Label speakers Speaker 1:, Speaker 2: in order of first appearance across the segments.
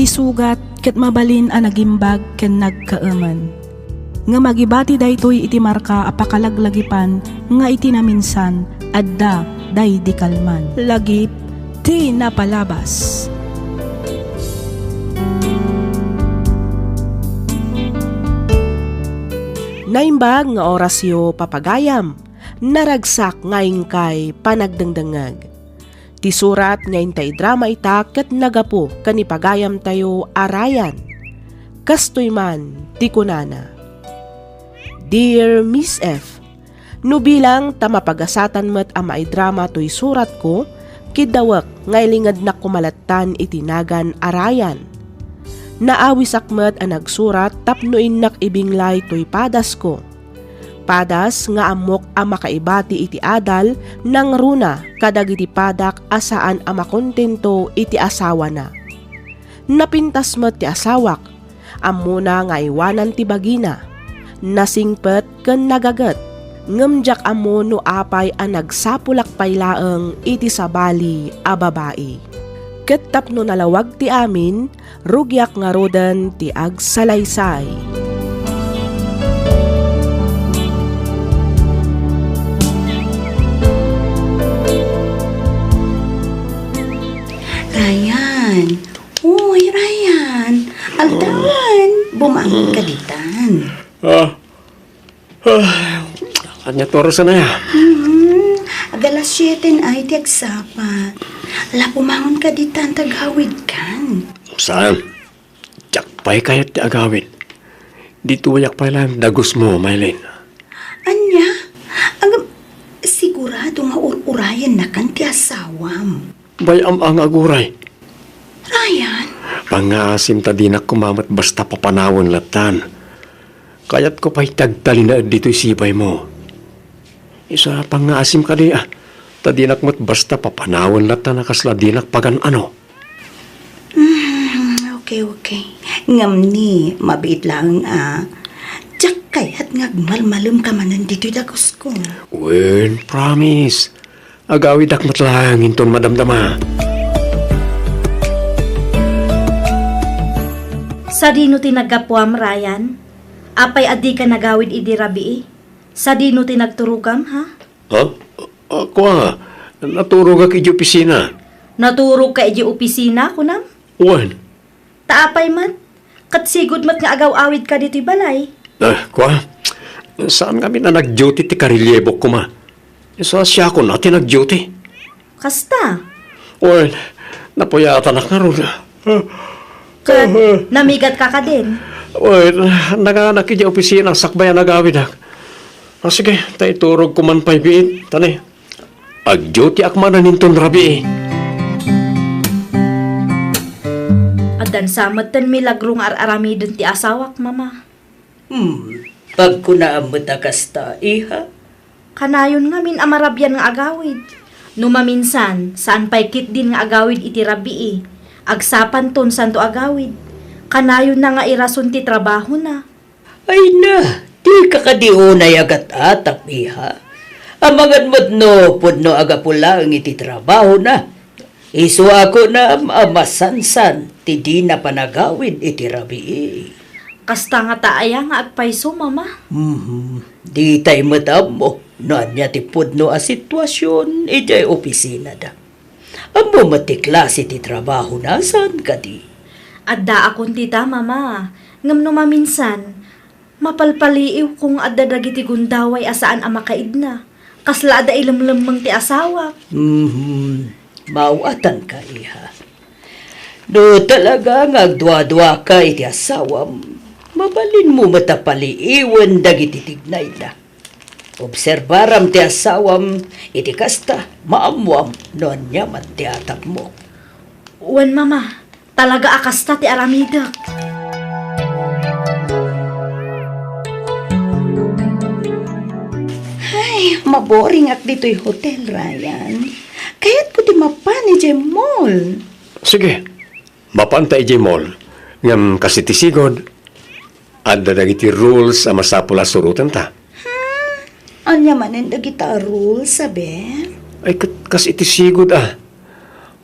Speaker 1: isugat ket mabalin a nagimbag ken nagkaaman. Nga magibati daytoy iti marka apakalaglagipan nga iti naminsan adda day di kalman. Lagip ti napalabas. Naimbag nga orasyo papagayam, naragsak ngayon kay panagdangdangag. Ti surat ngayon tay drama ita ket nagapo kanipagayam tayo arayan. Kastoy man ti kunana. Dear Miss F, no bilang tamapagasatan met a maidrama to'y surat ko, kidawak ngaylingad na kumalatan itinagan arayan. Naawis akmet a nagsurat tapnoin nak ibinglay to'y padas ko. Padas nga amok a makaibati iti adal nang runa kadag iti padak asaan a makontento iti asawa na. Napintas met ti asawak, amuna nga iwanan ti bagina. Nasingpet ken nagagat, ngemjak amo no apay a nagsapulak paylaeng iti sabali a babae. Ket tapno nalawag ti amin, rugyak nga roden ti agsalaysay.
Speaker 2: Ryan! Uy, Ryan! Aldan! Bumangon ka ditan.
Speaker 3: Kanya toro sa na ya.
Speaker 2: Agalas 7 ay ti agsapat. Ala, bumangon ka ditan, tagawid kan.
Speaker 3: Saan? Jakpay kayo ti agawin. Dito yakpay lang dagos mo, Maylin.
Speaker 2: Anya? Sigurado nga urayan na kan ti asawam.
Speaker 3: Bayam ang aguray.
Speaker 2: Ryan?
Speaker 3: Pangasim ta dinak kumamat basta papanawon latan. Kayat ko pa'y tagtali na dito'y sibay mo. Isa pangasim ka di tadinak mo't basta papanawon latan nakasla dinak pagan ano.
Speaker 2: Okay. Ngam ni, mabait lang Diyak kayat ngagmalmalum ka manan dito'y dagos ko.
Speaker 3: Wen, promise. Agawid akmat lang inton madamdama.
Speaker 4: Sa dino tinaggapuam, Ryan? Apay adi ka nagawid idi rabii? Sa dino tinagturugam, ha?
Speaker 3: Ha? Ako naturog ka iji opisina.
Speaker 4: Naturog ka idi opisina, kunam?
Speaker 3: Wen.
Speaker 4: Taapay man? Katsigod mat nga agaw-awid ka dito'y balay?
Speaker 3: Saan kami na nag-duty ti karilyebok ko ma? Sa siya ko natin nag-duty.
Speaker 4: Kasta?
Speaker 3: Wen, napuyatan na nga ron.
Speaker 4: Kat, namigat ka ka din?
Speaker 3: Wen, naganak iji opisina sakbayan nagawid ak. Sige, tayo turog ko man pa'y biit. Tani, ag-duty akmanan inton rabi
Speaker 4: Adan samatan milagrong ar-aramidon ti asawak, mama.
Speaker 2: Pag kunaamot kasta, iha?
Speaker 4: Kanayon nga min amarabyan nga agawid. Numaminsan, saan pa'y kit din nga agawid iti rabii. Agsapan ton santo agawid. Kanayon na nga irason ti trabaho na.
Speaker 5: Ay na, di ka kadiunay agat atap, iha. Amangan mo't no, pudno agapula ang iti trabaho na. Isu ako na amasansan, ti di na panagawid iti rabii.
Speaker 4: Kasta nga taaya nga agpaiso, mama.
Speaker 5: Di tayo matam mo, noan niya ti pudno a sitwasyon, iti opisina da. Amo matiklas iti trabaho na, saan ka di?
Speaker 4: Adda akong tita, mama. Ngam no maminsan, mapalpaliiw kung adda dagiti gundaway asaan ang makaid na. Kasla adda ilamlamang ti asawa.
Speaker 5: Mawatan ka, iha. Do talaga ngagdwa-dwa ka iti asawam, mabalin mo matapaliiwan dagiti tignay na. Obserbaram ti asawam, iti kasta, maamuam, noon niya man ti atap mo.
Speaker 4: Uwan, mama. Talaga akasta ti aramidak.
Speaker 2: Ay, maboring ak dito'y hotel, Ryan. Kaya't ko di mapani dyan mall.
Speaker 3: Sige, mapantay iji mall. Ngam kasi tisigod. Adda dagiti rules a masapula surutan ta.
Speaker 2: Anya manin dagita rule, sabi?
Speaker 3: Ay kasi tisigod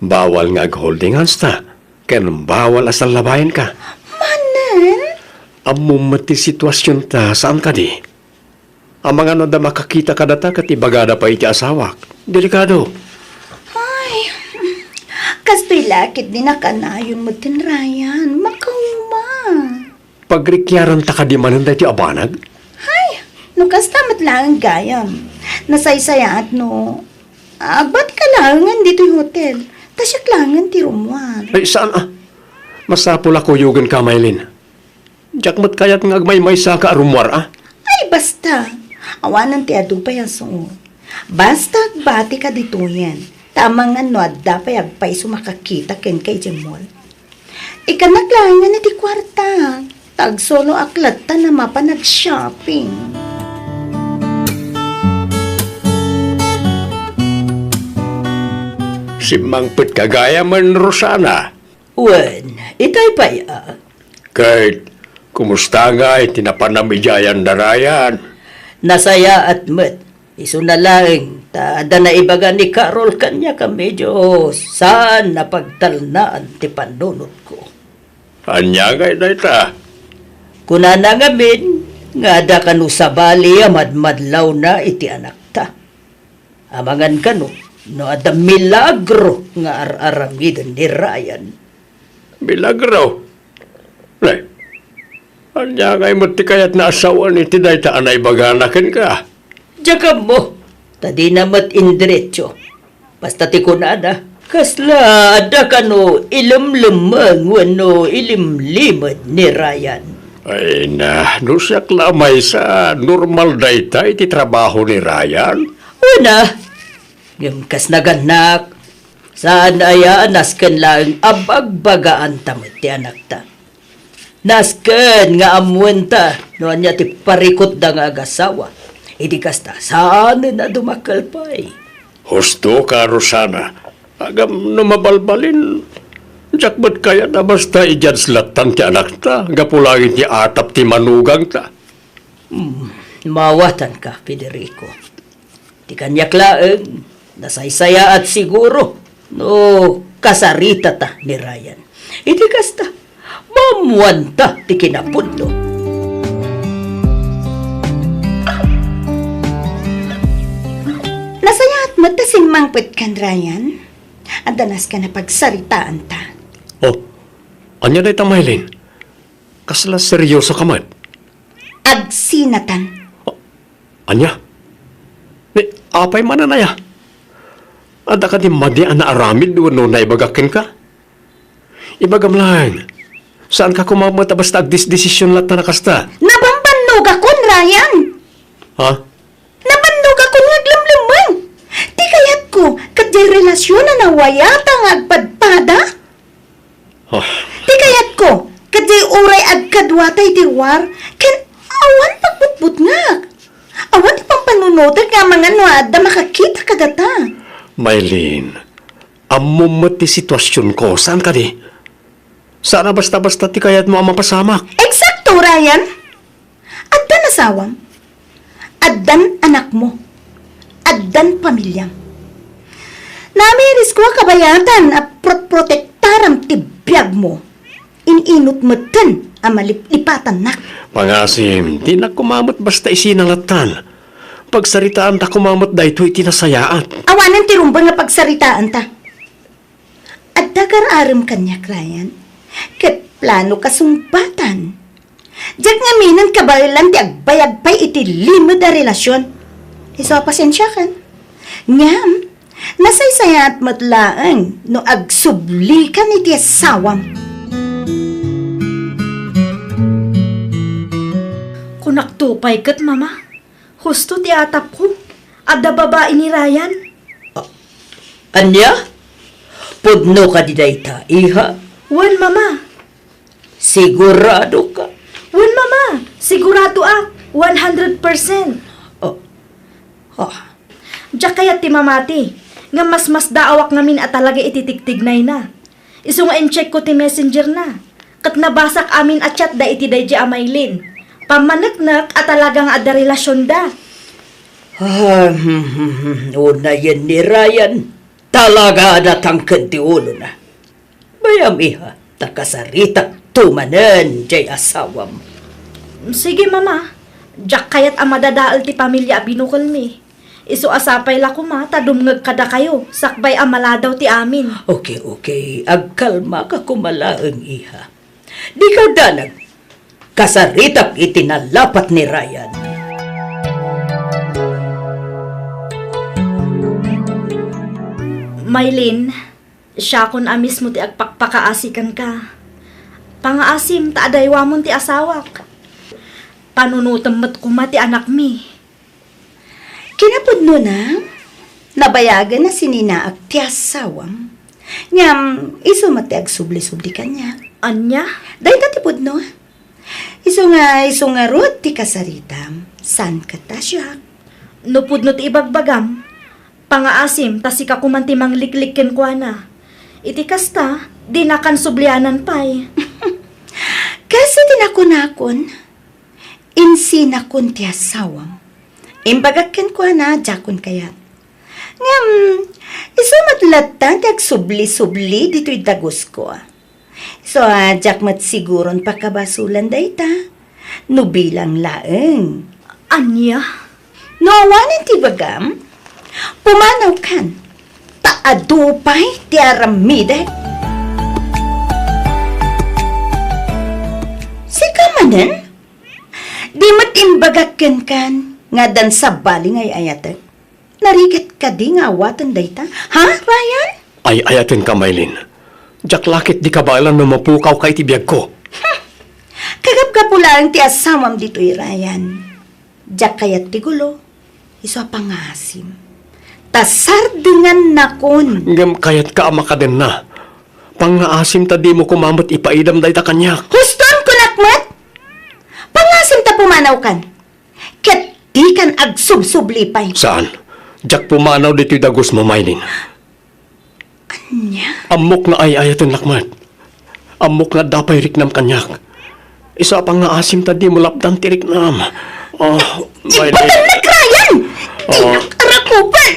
Speaker 3: Bawal nga ag-holding hands ta. Kan bawal asal labayan ka.
Speaker 2: Manan?
Speaker 3: Amo mati sitwasyon ta, saan ka di? Ang mga ano da makakita ka data kat ibagada pa iti asawak. Delikado.
Speaker 2: Ay, kasto'y lakit din na kanayon mo tin Ryan. Makauma.
Speaker 3: Pagrikyaran ta ka di manan da iti abanag?
Speaker 2: Ay, no kastamat lang ang gayam. Nasaysaya at no. Ba't kalangan dito yung hotel? Tasyak langan ti rumwar.
Speaker 3: Ay, saan ah? Masapul ako yugan ka, Maylin. Jakmat kayat ng agmay-may sa kaarumwar ah?
Speaker 2: Ay, basta. Awanan ti adu pa yan so. Basta bati ka dito yan. Tamang ano at dapay agpay sumakakita ken kay Jemol. Ikanaglangan na ti kwarta. Tag solo aklat ta na mapa nag-shopping.
Speaker 3: Si Mangpit kagaya man, Rosana.
Speaker 5: Wen, itay pa ya.
Speaker 3: Kahit, kumusta nga tinapanamijayan darayan?
Speaker 5: Nasaya at met. Iso na lang, tada na ibaga ni Carol kanya ka medyo saan napagtalnaan ti panunod ko.
Speaker 3: Anya nga na ita.
Speaker 5: Kuna na nga min, nga da kanu sa bali madmadlaw na iti anak ta. Amangan kanu, no ada milagro nga ar-aramid ni Ryan.
Speaker 3: Milagro. Lay, anya nga mo ti kayat na asawan iti day ta anay baganakin ka.
Speaker 5: Diyaga mo, tadi namat indiretso. Basta ti kunada, kasla ada kanu ilimlimang wano ilimlimad ni Ryan.
Speaker 3: Ay na, nusak lamay sa normal day ta iti trabaho ni Ryan.
Speaker 5: Una, yung kas naganak, saan aya nasken lang abagbagaan tamit ti anak ta. Nasken nga amuan ta, no anya ti parikot da nga agasawa. Idi kasta, saan na dumakal pa eh.
Speaker 3: Husto ka, Rosana. Agam no mabalbalin. Jakbat kaya na basta ijadslatan ti anak ta. Gapulangin ti atap ti manugang ta.
Speaker 5: Mawatan ka, Federico. Di kanyak laeng, nasaysaya at siguro, no kasarita ta ni Ryan. Idi kasta, mamuan ta ti kinapudlo.
Speaker 2: Nasaya at matasing mangpit kan Ryan. Adanas ka na pagsaritaan ta.
Speaker 3: Oh, anya na ita, Maylin? Kasla seryoso ka man?
Speaker 2: Agsinatan.
Speaker 3: Anya? Ni, apay man na naya? Ada ka di madi na aramid no na ibagakin ka? Ibagam lang. Saan ka kumamata basta agdis-desisyon lahat na nakasta?
Speaker 2: Nabambannog akon, Ryan.
Speaker 3: Ha?
Speaker 2: Nabandog ako naglamlamang. Di kayat ko, katjay relasyon na nawayata ng agpadpada.
Speaker 3: Oh,
Speaker 2: Di kayat ko, katjay uray agkadwatay diwar, ken awan pagbutbut nga. Awan ipang panunotag nga mga nuada makakita ka data.
Speaker 3: Maylin, amumot ti sitwasyon ko. Saan ka di? Sana basta-basta ti kayat mo ang mapasamak.
Speaker 2: Eksakto, Ryan. Addan asawam. Addan anak mo. Addan pamilyam. Namiris ko kabayatan a protektaram ti biyag mo. Ininot mo ten a malipatan nak.
Speaker 3: Pangasim, di na kumamot basta isinangatan. Pagsaritaan ta kumamot da ito itinasayaat.
Speaker 2: Awanan ti rumbang nga pagsaritaan ta. At dagar-aram kanya, Ryan. Ket plano kasumpatan. Diyak nga minan kabalan ti agbayagpay iti limod a relasyon. Iso pasensya kan. Ngam, nasaysaya at matlaang no agsubli kan iti asawam.
Speaker 4: Kunakto pay kat, mama. Husto ti atap ko. Adda babae ni Ryan.
Speaker 5: Anya? Pudno ka di dayta, iha?
Speaker 4: Wan, mama.
Speaker 5: Sigurado ka?
Speaker 4: Wan, mama. Sigurado 100%. Diyak kaya ti mamati. Nga mas daawak namin at talaga ititigtignay na. Iso nga in-check ko ti messenger na. Kat nabasak amin at chat da iti day di amaylin. Pamanaknak at talagang ada relasyon da.
Speaker 5: Una yan ni Ryan. Talaga natangkan ti ulo na. Bayam iha. Takasaritak tumanan, jay asawam.
Speaker 4: Sige mama, jak kayat ang madadaal ti pamilya binukol mi. Isu asapay la ko ma, tadumngag kada kayo, sakbay ang maladaw ti amin.
Speaker 5: Okay. Agkalma ka kumalaang iha. Di ka danag. Kasaritak itinalapat ni Ryan.
Speaker 4: Maylin, siya kun amis mo ti agpakpakaasikan ka. Pangaasim ta adaywa mon ti asawak. Panunutem met kuma ti anak mi.
Speaker 2: Kinapod na, nabayagan na sininaak ti asawam. Ngam, iso matiag subli-subli kanya.
Speaker 4: Anya?
Speaker 2: Dahil tatipod no, iso nga rod ti kasaritam, san kata siya?
Speaker 4: Nupud no ti ibagbagam. Pangaasim ta si kakumanti mangliklikken kwa na. Iti kasta, di nakan sublianan pay.
Speaker 2: Kasi tinakon-akon, insinakon ti asawam. Imbagakken ko na, jakon kaya. Ngam, iso matlata, dag subli-subli, dito'y dagos ko. So, jak mat siguron pakabasulan dayta, no bilang laeng.
Speaker 4: Anya?
Speaker 2: No awanin ti bagam, pumanaw kan, taadupay ti aramidek. Sika manen, di mat imbagakken kan, nga dan sa bali ngay ayatek. Narigit ka di nga awatan dayta. Ha, Ryan?
Speaker 3: Ay ayatin ka, Maylin. Jak lakit di ka bailan na mapukaw ka itibiyag ko.
Speaker 2: Kagap ka pula ang ti asamam dito'y Ryan. Jak kayat ti gulo, iso pangasim. Tasardingan na kun.
Speaker 3: Ngam kayat ka ama ka din na. Pangaasim ta di mo kumamot ipaidam day ta kanyak.
Speaker 2: Huston kunakmat? Pangasim ta pumanaw kan. Ket di kan agsubsublipay.
Speaker 3: Saan? Jak pumanaw dito'y dagos mo, Maylin.
Speaker 2: Anya?
Speaker 3: Amok na ay ayatin lakmat. Amok na dapay riknam kanyak. Isa pang nga asim ta di mo lapdan ti riknam. Oh, Maylin.
Speaker 2: Ibadan na krayan!
Speaker 3: Oh.
Speaker 2: Rakupan!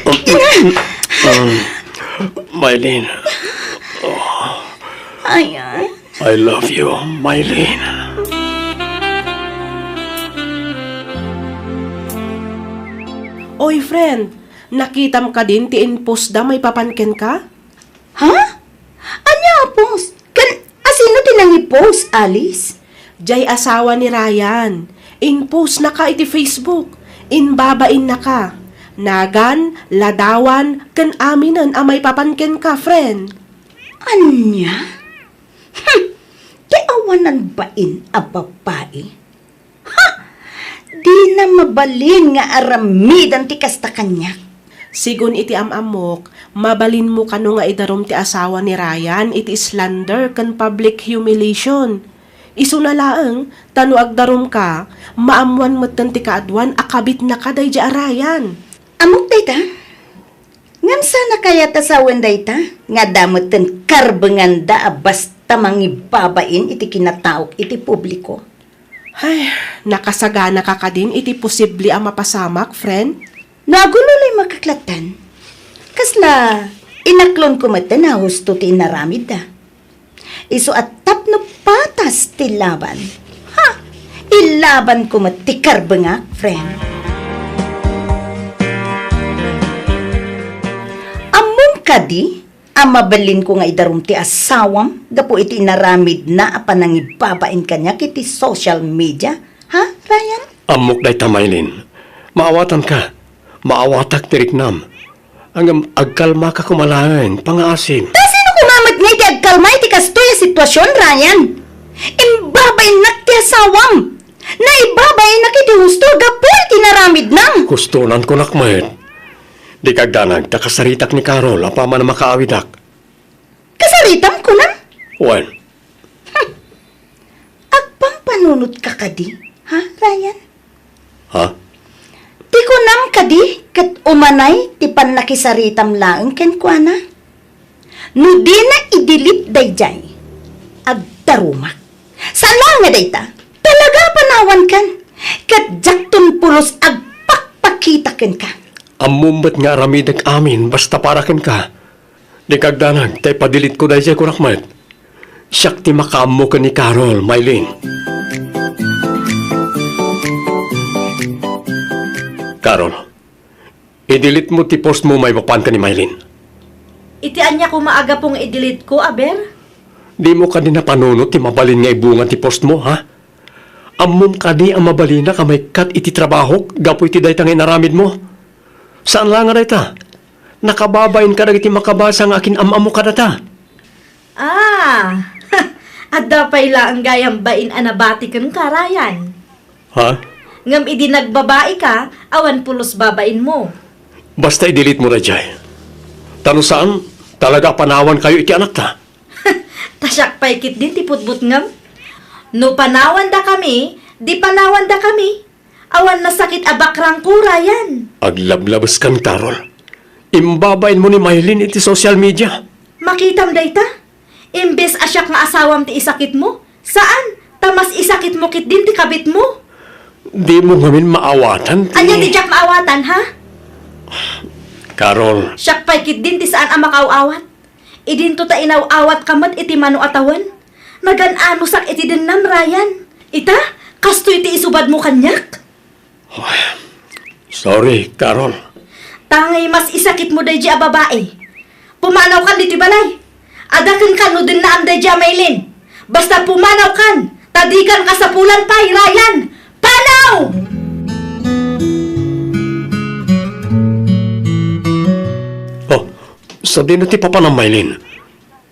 Speaker 3: Maylin,
Speaker 2: Ayan.
Speaker 3: I love you, Maylin.
Speaker 1: Oy, friend, nakitam ka din ti inpos da may papanken ka?
Speaker 2: Ha? Anya apos? Kan asino tinangipos, Alice?
Speaker 1: Jay asawa ni Ryan. Inpost na ka iti Facebook. Inbabain na ka. Nagan, ladawan, kan aminan amay papanken ka, friend.
Speaker 2: Anya? Di awanan bain a babae? Ha? Di na mabalin nga aramidan ti kasta kanya.
Speaker 1: Sigun iti amamok, mabalin mo kano nga idarom ti asawa ni Ryan iti slander kan public humiliation. Isu na laeng, tano agdarom ka, maamuan matan ti kaadwan akabit na kaday di Ryan.
Speaker 2: Amok dayta? Ngam sana kaya tasawan dayta? Nga damoten karbengan da basta mangibabain iti kinataok iti publiko.
Speaker 1: Ay, nakasagana ka ka din iti posible ang mapasamak, friend.
Speaker 2: Nagululay makaklatan. Kasla, inaklon ko mata na husto ti inaramid da. Iso at tapno patas ti laban. Ha? Ilaban ko mati karbenga, friend. Amon kadi, ang mabalin ko nga idarum ti asawam, gapo iti inaramid na apanangibabain kanya kiti social media. Ha, Ryan?
Speaker 3: Amok day ta, Maylin. Maawatan ka. Maawatak ti riknam. Hanggang agkalma ka kumalain, pangaasim.
Speaker 2: Sino kumamat nga iti agkalma iti kastoy a sitwasyon, Ryan? Imbabay nak ti asawam. Naibabay nak iti husto, gapo iti naramid nang.
Speaker 3: Gustunan ko nakmayet. Di kagdanag, takasaritak ni Carol, apama na makaawidak.
Speaker 2: Kasaritam ko na.
Speaker 3: Well,
Speaker 2: Agpampanunot ka kadi, ha, Ryan?
Speaker 3: ha?
Speaker 2: Ti ko nam kadi, kat umanay, ti panakisaritam laeng ken kuana. No di na idilit dayjay. Agdarumak. Sala nga dayta, talaga panawan kan. Kat jakton pulos agpakpakita ken ka.
Speaker 3: Amumbat nga aramidag amin, basta parakin ka. Di kagdanag, tay padilit ko day siya kurakmat. Siyak ti makaammo ka ni Carol, Maylin. Carol, i-delete mo ti post mo may mapan ka ni Maylin.
Speaker 4: Itian niya kung maaga pong i-delete ko, aber?
Speaker 3: Di mo ka din napanunot ti mabalin nga ibungan ti post mo, ha? Ammom ka di ang mabalina ka may kat iti trabaho, gapo iti daytang inaramid mo. Saan lang nga dayta? Nakababayin ka na iti makabasa nga akin amamo ka data.
Speaker 4: Ah, adda pa ila ang gayang bain anabati kang karayan.
Speaker 3: Ha?
Speaker 4: Ngam idi nagbabae ka, awan pulos babain mo.
Speaker 3: Basta i-delete mo na, Jay. Tano saan? Talaga panawan kayo iti anak ta.
Speaker 4: Tasyak paikit din ti putbut ngam. No panawan da kami, di panawan da kami. Awan na sakit abakrang kurayan.
Speaker 3: Aglablabas kan, Carol. Imbabain mo ni Maylin iti social media.
Speaker 4: Makitam dayta. Imbes asyak nga asawam ti isakit mo. Saan? Tamas isakit mo kit din ti kabit mo.
Speaker 3: Di mo ngamin maawatan ti...
Speaker 4: Anya di jak maawatan, ha?
Speaker 3: Carol,
Speaker 4: Siyak paikit din ti saan ang makaawat. Idin to ta inaw-awat kamat iti mano atawan. Nagan-ano sak iti din nam, Ryan. Ita, kasto iti isubad mo kanyak.
Speaker 3: sorry, Carol.
Speaker 4: Tangay mas isakit mo day a babae. Pumanaw kan diti balay. Adakan kan no din na am day Maylin. Basta pumanaw kan, tadikan ka sa pulan pay, Ryan. Panaw!
Speaker 3: Oh, sa din ti papa ng Maylin.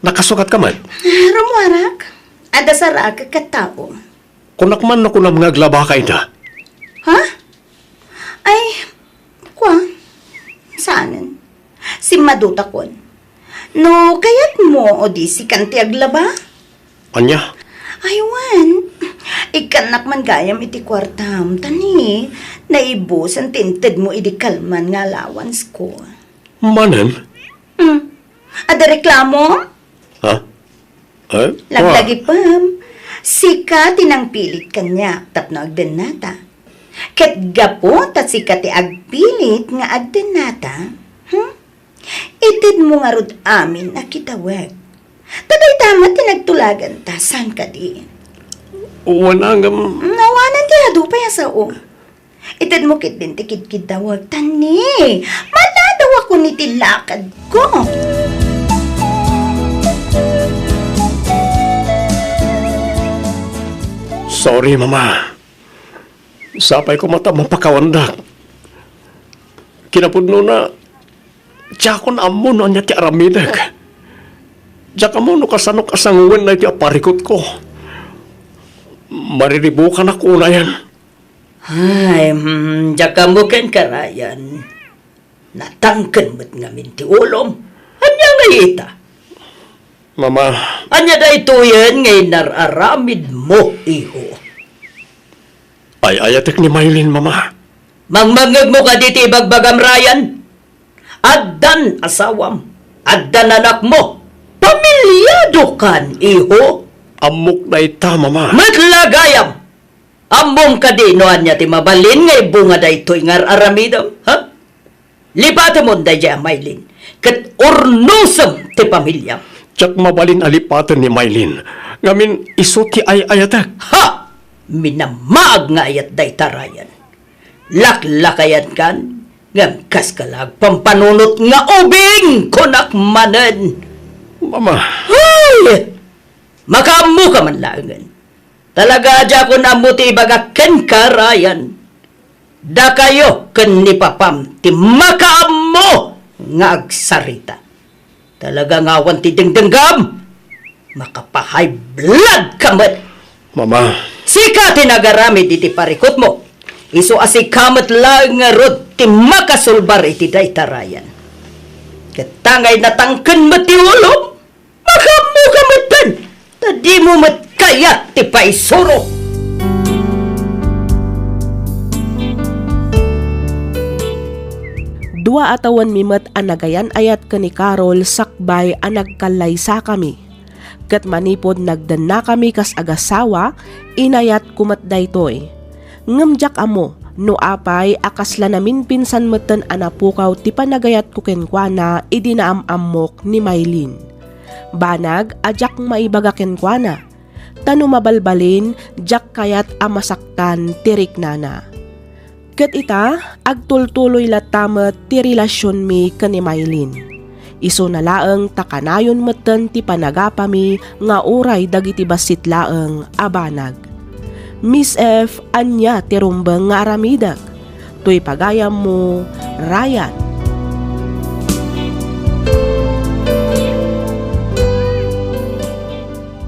Speaker 3: Nakasukat ka man.
Speaker 2: Rumuarak, ada saraka katao.
Speaker 3: Kunakman na kunam nga aglaba ka ita.
Speaker 2: Ha? Ay, kwa? Saanan? Si maduta kon. No, kayat mo o di si kanti aglaba?
Speaker 3: Anya?
Speaker 2: Aywan. Ikanak man gayam iti kwartam. Tani, naibos ang tinted mo iti kalman nga allowance ko.
Speaker 3: Manen?
Speaker 2: Ada reklamo?
Speaker 3: Ha? Eh?
Speaker 2: Laglagi pam. Sika tinang pilit kanya tapno agden nata. Ket gapo tat sika ti agpilit nga agden nata. Itid mo nga rod amin na kitawag. Taday tama tinagtulagan ta san ka di.
Speaker 3: Wala nga...
Speaker 2: Nawanan ti hado pa yasa o. Itid mo kit din tikid-kid dawag tani. Maladaw ako ni tilakad ko.
Speaker 3: Sorry, Mama. Sapay ko mata mapakawandak. Kinapudno na, tiyakon amo no anya ti aramidag. Tsaka mo no kasanok asanguwen na iti aparikot ko. Mariribukan ako na yan.
Speaker 5: Ay, jaka mo ken karayan. Natangken mo't ngamin ti ulom. Anya nga ita?
Speaker 3: Mama,
Speaker 5: Anya da ito yan ngay nararamid mo, iho.
Speaker 3: ay ayatek ni Maylin, Mama.
Speaker 5: Mangmangag mo ka diti ibagbagam Ryan. Addan asawam. Addan anak mo. Pamilyado kan, iho.
Speaker 3: Amok na ita, Mama.
Speaker 5: Matlagayam. Ambong ka di noan niya ti mabalin ngay bunga da ito'y ngar aramidam. Ha? Lipate mo da dya, Maylin. Kat urnusam ti pamilyam.
Speaker 3: Tsak mabalin alipatan ni Maylin. Ngamin iso ti ay ayatek.
Speaker 5: Ha! Minamaag nga ayat day tarayan. Laklakayan kan, ngam kas kalag pampanunot nga ubing kunak manen.
Speaker 3: Mama,
Speaker 5: Ay! Makamu ka man langan. Talaga adya ko na muti baga ken karayan. Da kayo ken ni papam ti makaamu nga agsarita. Talaga nga awan ti dengdenggam. Makapahay blood kamat.
Speaker 3: Mama,
Speaker 5: Sika tinagaramid iti parikot mo. Iso asikamat lang nga rod ti makasulbar iti daytarayan. Katangay natangken mo ti ulom. Makamukamatan. Tadi mo matkayat ti paisuro.
Speaker 1: Dua atawan mimet anagayan ayat ka ni Carol sakbay anagkalay sa kami. Kat manipod nagdan na kami kas agasawa, inayat kumat daytoy. Ngamjak amo, no apay akasla namin pinsan meten anapukaw ti panagayat ko kenkwana idinaam-amok ni Maylin. Banag, ajak maibagaken kwa na. Tano mabalbalin, jak kayat amasaktan tirik nana. Ket ita, agtultuloy latamet ti relasyon mi kani Maylin. Iso na laeng takanayon meten ti panagapami nga uray dagiti basit laeng abanag. Miss F, anya ti rumbeng nga aramidag. Tuy pagayam mo, Ryan.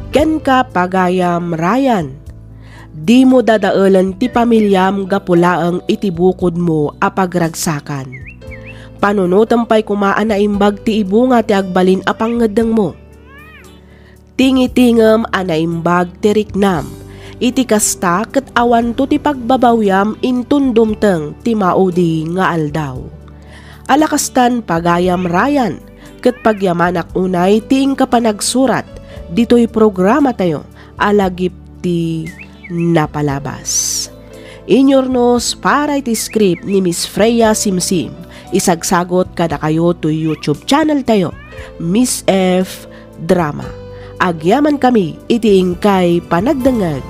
Speaker 1: Ken ka pagayam, Ryan. Di mo dadaelan ti pamilyam gapulaang itibukod mo apagragsakan. Panunutam pa'y kumaan na imbag ti ibunga ti agbalin apangadeng mo. Tingitingem anaimbag ti riknam, iti kasta ket awan to ti pagbabawyam intundumteng ti maudi nga aldaw. Alakastan pagayam, Ryan, ket pagyamanak unay tiing kapanagsurat, dito'y programa tayo, alagip ti napalabas. Inyornos para iti script ni Miss Freya Simsim. Isagsagot kada kayo to YouTube channel tayo, Miss F Drama. Agyaman kami iti ingkay panagdangag.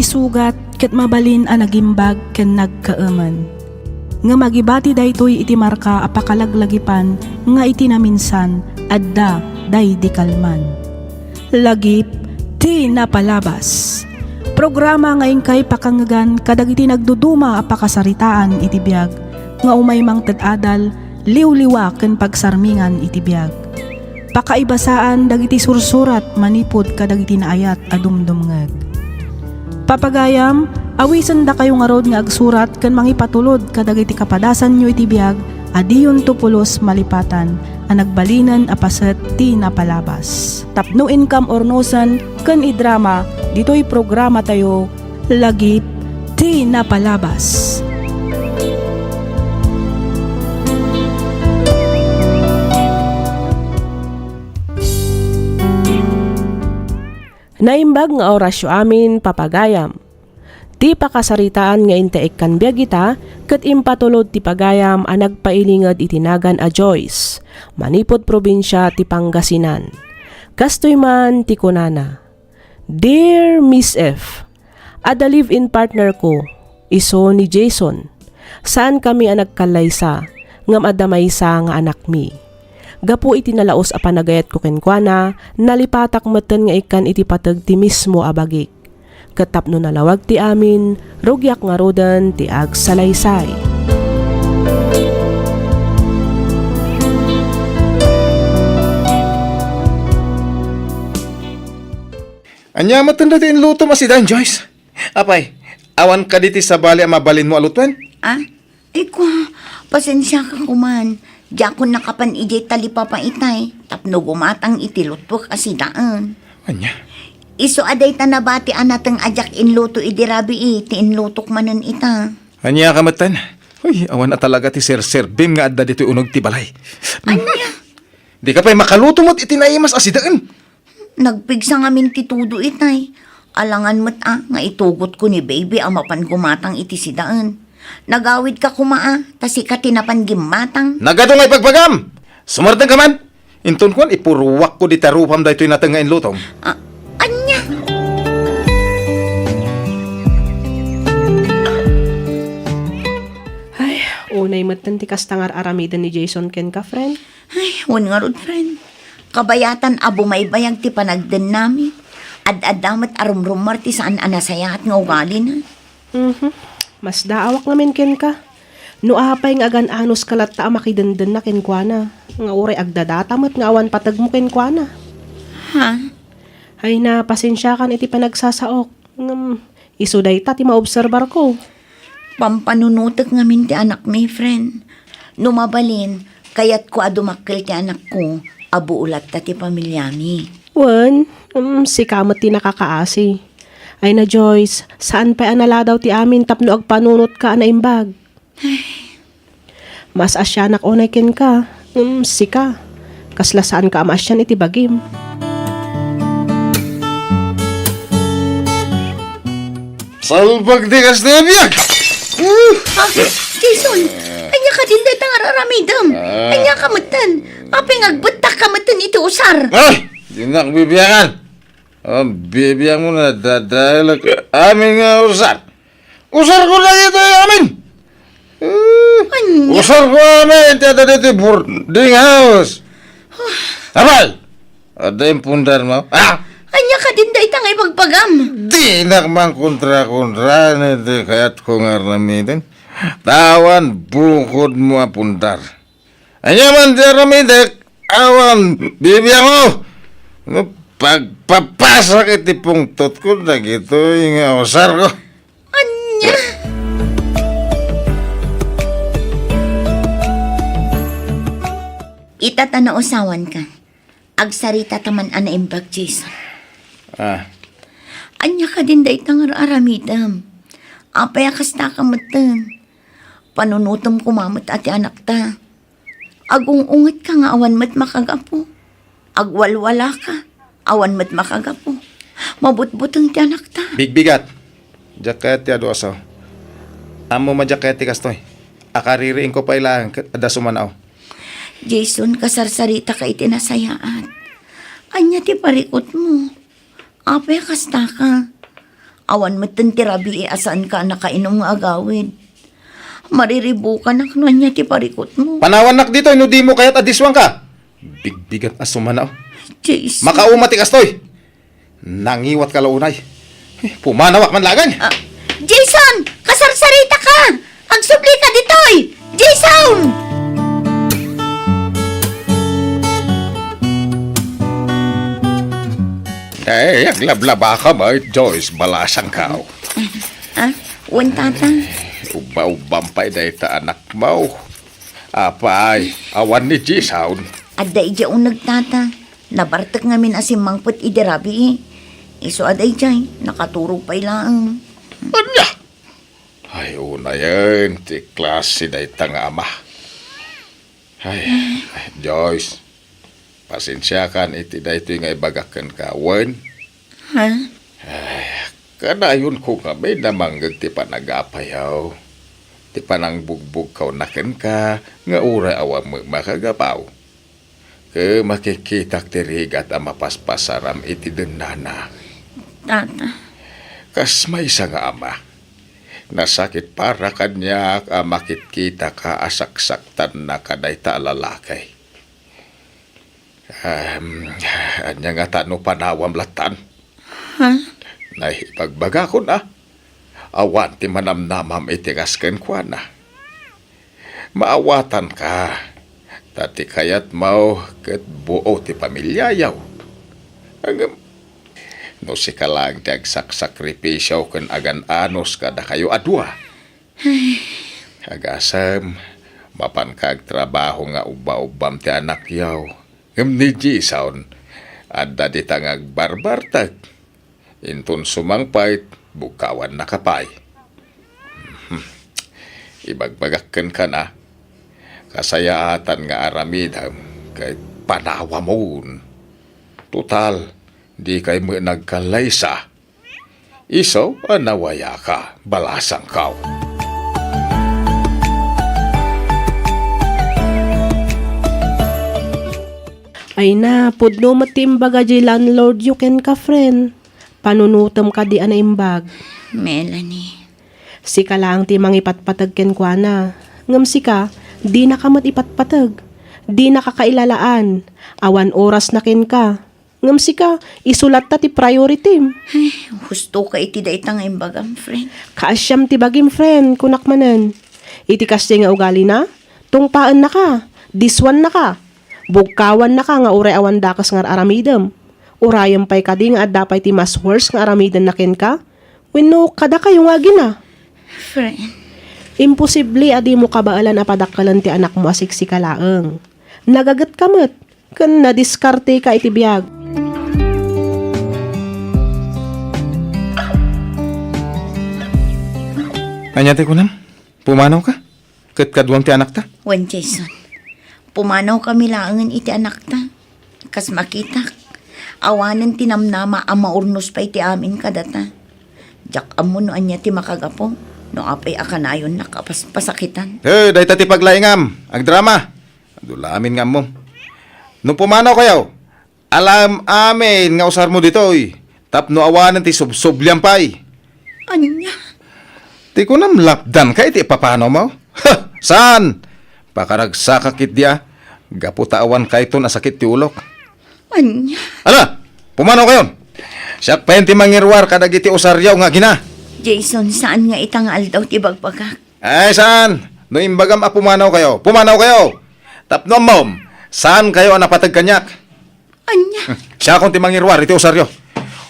Speaker 6: Sugat ket mabalin a nagimbag ken nagkaeman. Nga magibati daytoy iti marka apakalaglagipan nga iti naminsan adda day di kalman. Lagip ti napalabas. Programa nga ingkay pakangagan kadagiti nagduduma apakasaritaan iti biag nga umay mang ted-adal liwliwa ken pagsarmingan iti biag. Pakaibasaan dagiti sursurat manipod kadagiti naayat a dumdumngeg. Papagayam, awisan da kayo nga rod nga agsurat ken mangipatulod kadagiti kapadasan nyo iti biag, adiyon tupulos malipatan, a nagbalinan apaset ti napalabas. Tapno income ornosan ken idrama, dito'y programa tayo, lagip ti napalabas.
Speaker 1: Naimbag nga orasyo amin papagayam. Ti pakasaritaan nga intaik kan biag ita, ket impatulod ti pagayam a nagpailingad itinagan a Joyce, manipod probinsya ti Pangasinan. Kastoy man ti kunana. Dear Miss F, ada live-in partner ko, iso ni Jason. Saan kami a nagkalaysa, ngam adamaysa nga anak mi. Gapu iti nalaos a panagayat ko kenkwana, nalipatak meten nga ikan iti pateg ti mismo abagik. Katapno nalawag ti amin, rugyak nga rodan ti agsalaysay.
Speaker 7: Anya matanda ti inluto masidan, Joyce. Apay, awan ka diti sa bali ang mabalin mo alutwan?
Speaker 2: Ah? Ikwa, pasensya ka kuman. Diyan ko nakapan ijay talipa pa itay. Tapno gumatang itilot po kasi daan.
Speaker 7: Anya?
Speaker 2: Iso aday tanabati anatang ajak inluto idirabi ti inlutok manen ita.
Speaker 7: Anya ka matan? Uy, awan na talaga ti Sir Bim nga adda dito unog ti balay.
Speaker 2: Anya?
Speaker 7: Di ka pa'y makaluto mo't itinaimas asidaan.
Speaker 2: Nagpigsa ngamin ti tudo itay. Alangan mo't nga itugot ko ni baby ang mapan gumatang iti sidaan. Nagawid ka kumaa, tasi ka tinapan gimatang.
Speaker 7: Nagado nga'y pagpagam! Sumartang ka man! Inton kuan, ipuruwak ko di tarupam da ito'y natang nga inlutong.
Speaker 2: Anya?
Speaker 1: Ay, unay matan ti kastangar aramidan ni Jason ken ka, friend.
Speaker 2: Ay, wan nga rod, friend. Kabayatan abo may bayag ti panagden nami. Ad-adamat arumrumar ti saan anasayahat nga ugali na.
Speaker 1: Mas daawak namin ken ka. No apay nga agan anos kalat ta makidenden na kenkwana. Nga uray agdadatamat nga awan patag mo kenkwana.
Speaker 2: Ha?
Speaker 1: Ay na pasensya kan iti panagsasaok. Isuday ta ti maobserbar ko.
Speaker 2: Pampanunutek ngamin ti anak mi, friend. Numabalin, kayat ko adumakkel ti anak ko, abu ulat ta ti pamilya mi.
Speaker 1: Wan, si kamot ti nakakaasi. Ay na Joyce, saan pa anala daw ti amin tapno agpanunot ka na imbag? Mas asyanak onay ken ka. Sika. Kasla saan ka amasyan iti bagim.
Speaker 7: Salbag di kas na biyak!
Speaker 2: Ha? Jason, anya ka din datang araramidam. Anya ka matan. Apeng agbatak ka matan iti usar.
Speaker 7: Ay! Di na bibiyakan. Bibiyang mo na dadalag amin nga usar. Usar ko na ito amin!
Speaker 2: Anya?
Speaker 7: Usar ko amin! Tiyata dito boarding house. Abal! Ada yung pundar mo?
Speaker 2: Anya ka din datang ay magpagam.
Speaker 7: Di nakmang kontra-kontra na ito kaya't ko nga ramitin. Tawan bukod mo apundar. Anya man di ramitin, awan bibiyang mo. Pagpapasak iti pungtot ko na gito yung usar ko.
Speaker 2: Anya? Itata na usawan ka. Agsarita taman ana imbag, Jason. Anya ka din datang aramidam. Apay akas ta ka matan. Panunutom kumamot ati anak ta. Agung-ungat ka nga awan mat makagapo. Agwalwala ka. Awan mat makagapo. Mabutbutang ti anak ta.
Speaker 7: Bigbigat. Jaket ti adu asaw. Amo majaket ti kastoy. Akaririin ko pa ilang ada sumanaw.
Speaker 2: Jason, kasarsarita ka itinasayaan. Anya ti parikot mo. Apay kasta ka. Awan matan ti rabi asaan ka nakainom nga agawid. Mariribo ka na kanya ti parikot mo.
Speaker 7: Panawanak dito, inudi mo kaya't adiswang ka. Bigbigat asumanaw.
Speaker 2: Jason.
Speaker 7: Makaumati kastoy. Nangiwat ka launay. Pumanawak man lagan.
Speaker 2: Jason! Kasarsarita ka! Agsubli ka ditoy! Jason!
Speaker 7: Eh, aglablaba ka ba, Joyce? Balasang kao.
Speaker 2: Ha? Wantatan?
Speaker 7: Uba-ubang pa ita anak mo. Apay, awan ni G-Sound.
Speaker 2: Aday dya nagtata. Nabartak ngamin asimangput idirabi. Iso aday dyan. Nakaturog pa ilang.
Speaker 7: Anya? Ay, una yan. Ti klase na itang ama. Ay, Joyce. Pasensya kan iti da ito nga ibagakan ka. Wen?
Speaker 2: Ha?
Speaker 7: Kanayon ko kami namanggag ti panagapayaw. Ti panang bugbog kaw naken ka, nga ura awa mo makagapaw. Ke makikitak ti rigat ang mapaspasaram iti denana.
Speaker 2: Tata.
Speaker 7: Kas may isa nga ama. Nasakit para kanya makitkita ka asaksaktan na kaday ta lalakay. Anya nga tano panawam latan.
Speaker 2: Ha?
Speaker 7: Naipagbaga ko na. Awan ti manamnamam itigasken kwa na. Maawatan ka. Tati kayat mau ket buo ti pamilyayaw. No si kalang ti agsakripisyaw ken agan anos kada kayo adwa. Agasam, mapan kag trabaho nga uba-ubam ti anak yaw. Ngem ni G-Sound, adda di tangag barbartag. Intun sumangpait, bukawan nakapay. Ibagbagakken ka na. Kasayaatan nga aramidam, kay panawa moon. Total, di kay mo nagkalaysa. Iso, anawaya ka, balasang kaw.
Speaker 1: Ay na, pudno matimbaga di landlord you can ka friend. Panunutom ka di ana imbag.
Speaker 2: Melanie.
Speaker 1: Sika lang ti mangipatpatag ken kwa na. Ngam sika, di na ka matipatpatag. Di na kakailalaan. Awan oras na ken ka. Ngam sika, isulat ta ti priority.
Speaker 2: Ay, gusto ka iti da itang imbagam, friend.
Speaker 1: Kaasyam ti bagim friend, kunak manan. Iti kasi nga ugali na, tungpaan na ka, diswan na ka, bugkawan na ka nga uray awan dakas nga aramidem. Urayam pa'y kadi nga adda pa'y ti mas worse nga aramidan na ken ka. Wenno kada kayo nga gina.
Speaker 2: Friend,
Speaker 1: Imposible adi mo kabaalan a padakkalan ti anak mo asiksi kalaeng. Nagagat kamet, ken nadiskarte ka iti biyag.
Speaker 7: Anyate ko nam, pumanaw ka? Kat kadwang ti anak ta?
Speaker 2: Wen Jason, pumanaw kami laangan iti anak ta. Kas makita, awanan tinamnama ang maurnos pa iti amin kadata. Jak amo no anya ti makagapo, no apay akanayon nakapasakitan.
Speaker 7: Dahi ti paglaingam, ag drama. Dulamin nga mo. Nung pumanaw kayo, alam amin nga usar mo dito, tapno awanan ti subsublyan pa'y.
Speaker 2: Anya?
Speaker 7: Ti ko nam lapdan ka iti papano mo? Ha! Saan? Pakaragsakakit dia. Gaputawan ka ito na sakit ti ulok.
Speaker 2: Anya?
Speaker 7: Ala! Pumanaw kayon! Siya pa ti mangirwar kadag iti usaryaw nga gina.
Speaker 2: Jason, saan nga itangal daw ti bagpagak?
Speaker 7: Ay, saan? No imbagam a pumanaw kayo. Pumanaw kayo! Tapno mom, saan kayo ang napatag kanyak?
Speaker 2: Anya?
Speaker 7: Siya akong ti mangirwar iti usaryo.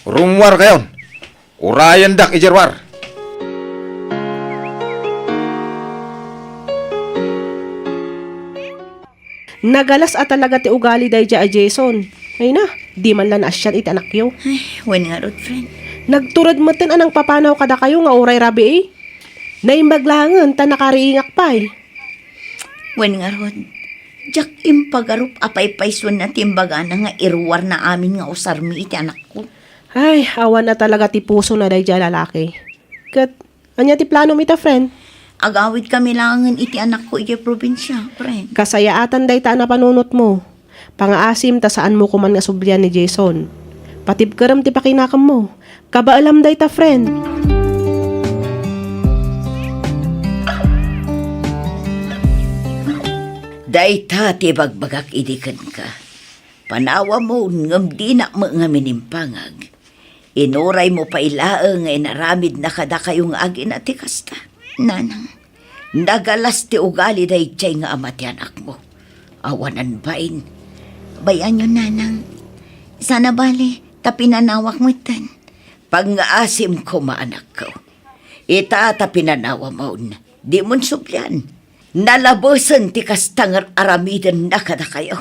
Speaker 7: Rumwar kayon. Urayan dak ijerwar.
Speaker 1: Nagalas at talaga ti ugali day a Jason. Ay na, di man lan asyan iti anak yo.
Speaker 2: Ay, wen nga rod, friend.
Speaker 1: Nagturad mo tin anang papanaw kada kayo nga uray rabi eh. Naimbaglangan ta nakariingak pa eh.
Speaker 2: Wen nga rod. Jak impagarup apay-payswan na timbaga na nga irwar na amin nga usarmi iti anak ko.
Speaker 1: Ay, awan na talaga ti puso na day lalaki. Kat, anya ti plano mi ta friend?
Speaker 2: Agawid kami langan iti anak ko iti probinsya, friend.
Speaker 1: Kasayaatan day ta na panunot mo. Pangaasim ta saan mo kuman nga sublian ni Jason. Patibkaram ti pakinakam mo. Kabaalam day ta friend.
Speaker 5: Dayta ti bagbagak idikan ka. Panawa mo ngam di na mo nga minimpangag. Inuray mo pa ilaang nga inaramid na kada kayong agin at kasta.
Speaker 2: Nanang,
Speaker 5: Nagalas ti ugali day tiyay nga ama ti anak mo. Awanan bain.
Speaker 2: bayan yun, nanang. Sana bali, tapinanawak mo itan.
Speaker 5: Pag nga asim ko maanak ko. Ita tapinanawa mo na. Di mon suplyan. Nalabosan ti kastangar aramidan na kada kayo.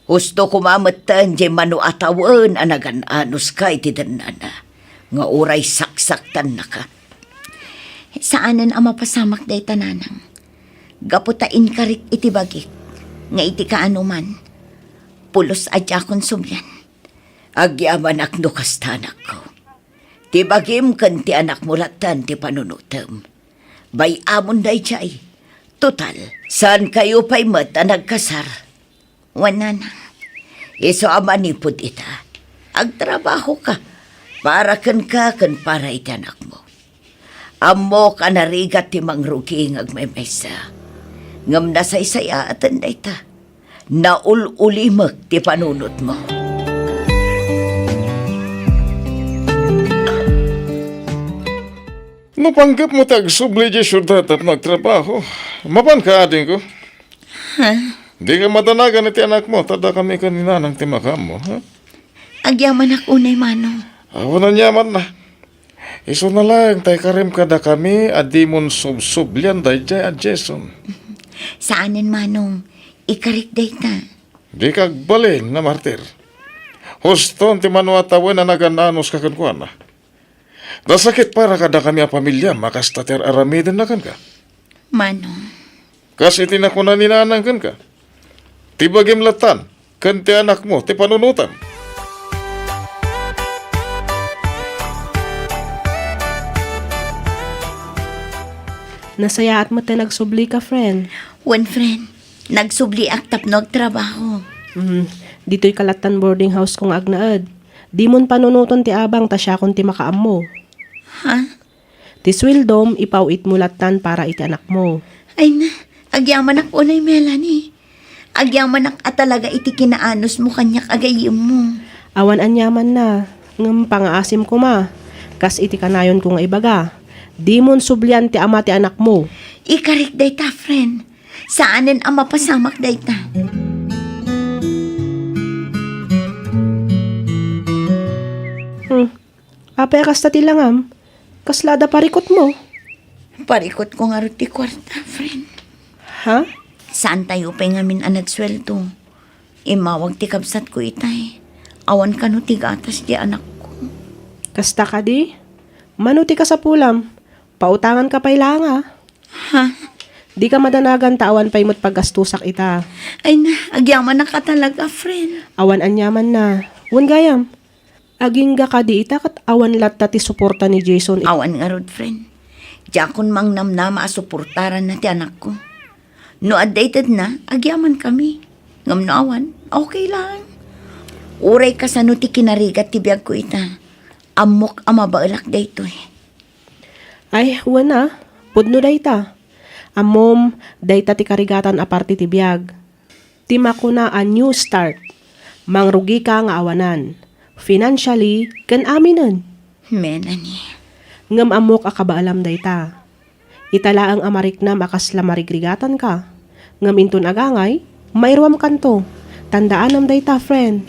Speaker 5: Gusto kumamatan di manu atawan anagan anus kay ti danana. Nga uray saksaktan na ka.
Speaker 2: Saanan ang mapasamak day tananang. Gaputain karit iti bagik. Nga iti kaanuman. Pulos adya kon sumyan.
Speaker 5: Agyaman akno kastanak ko. Ti bagim kan ti anak mulatan ti panunutem. Bay amon day chay. Total, saan kayo pa'y mata nagkasar?
Speaker 2: Wan, nanang.
Speaker 5: Iso amanipod ita. Agtrabaho ka. Para kan para iti anak mo. Amo ka narigat ti mangruging agmemesa. Ngam nasaysaya atan da ita. Naululimak ti panunot mo.
Speaker 7: Napanggap mo tag subli di syudad at nagtrabaho. Mapan ka ading ko?
Speaker 2: Ha?
Speaker 7: Di ka matanagan iti anak mo, tada kami kanina ng timakam mo, ha?
Speaker 2: Agyaman ako unay, manong.
Speaker 7: Awan na nyaman na. Iso na lang, tay karim kada kami, adi mon subsublian day jay at Jason.
Speaker 2: Saanan, manong? Ikarik day ta.
Speaker 7: Di kagbalin na martir. Huston ti manuatawan na nagananos kakankuan na. Dasakit para kada kami a pamilya, makastater aramidin na kan ka.
Speaker 2: Manong.
Speaker 7: Kasi tinakunan ni nanang kan ka. Ti bagim latan, kan ti anak mo, ti panunutan.
Speaker 1: Nasayaat mo ta nagsubli ka friend.
Speaker 2: Wan, friend. Nagsubli ak tapnog trabaho.
Speaker 1: Dito'y kalatan boarding house kong agnaad. Di mon panunuton ti abang ta siya kung ti makaam mo.
Speaker 2: Ha?
Speaker 1: Ti swildom, ipawit mo latan para iti anak mo.
Speaker 2: Ay na. Agyaman ak unay, Melanie. Agyaman ak at talaga iti kinaanos mo kanyak agayim mo.
Speaker 1: Awan anyaman na. Ngam pangaasim ko ma. Kas iti kanayon ko nga ibaga. Di mon sublian ti ama ti anak mo.
Speaker 2: Ikarik dayta, friend. Saanin ang mapasamak dayta?
Speaker 1: Apay kasta tilangam, kaslada parikot mo.
Speaker 2: Parikot ko nga ti kwarta, friend.
Speaker 1: Ha?
Speaker 2: Saan tayo pa ngamin ang nagsweldo? Imawag ti kabsat ko itay. Awan ka no tigatas di anak ko.
Speaker 1: Kasta ka di? Manuti ka sa pulam. Pautangan ka pa'y langa.
Speaker 2: Ha?
Speaker 1: Di ka madanagan tawan pa'y mo't paggastusak ita.
Speaker 2: Ay na, agyaman na ka talaga, friend.
Speaker 1: Awan anyaman na. Wan gayam. Aging ga ka di ita kat awan latta ti suporta ni Jason.
Speaker 2: Awan nga rod, friend. Jakon mang namnama asuportaran na ti anak ko. No updated na, agyaman kami. Ngam no awan, okay lang. Uray ka sa no ti kinarigat ti biyag ko ita. Amok amabaalak dayto eh.
Speaker 1: Ay, wan na. Pudno da ita. Amom, dayta ti karigatan aparte ti biyag. Tima ko na a new start. Mangrugi ka nga awanan. Financially, kan aminan.
Speaker 2: Melanie.
Speaker 1: Ngam amok akabaalam dayta. Itala ang amarik na makasla marigrigatan ka. Ngam inton agangay, mairwam kanto. Tandaan am dayta, friend.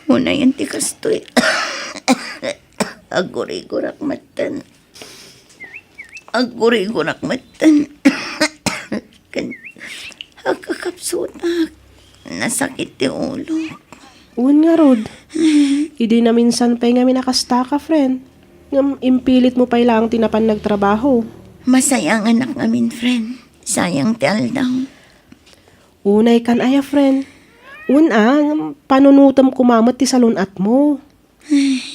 Speaker 2: Una yan ti kastoy. Aguri-gurak matan. Aguri-gurak matan. Agkakapsutak. Nasakit ti ulo.
Speaker 1: Uwan nga, Rod. Idi na minsan pa'y nga minakasta ka, friend. Ngam impilit mo pa'y lang tinapan nagtrabaho.
Speaker 2: Masayang anak namin, friend. Sayang ti aldaw.
Speaker 1: Unay kan aya, friend. Ngam panunutam kumamat ti salunat mo.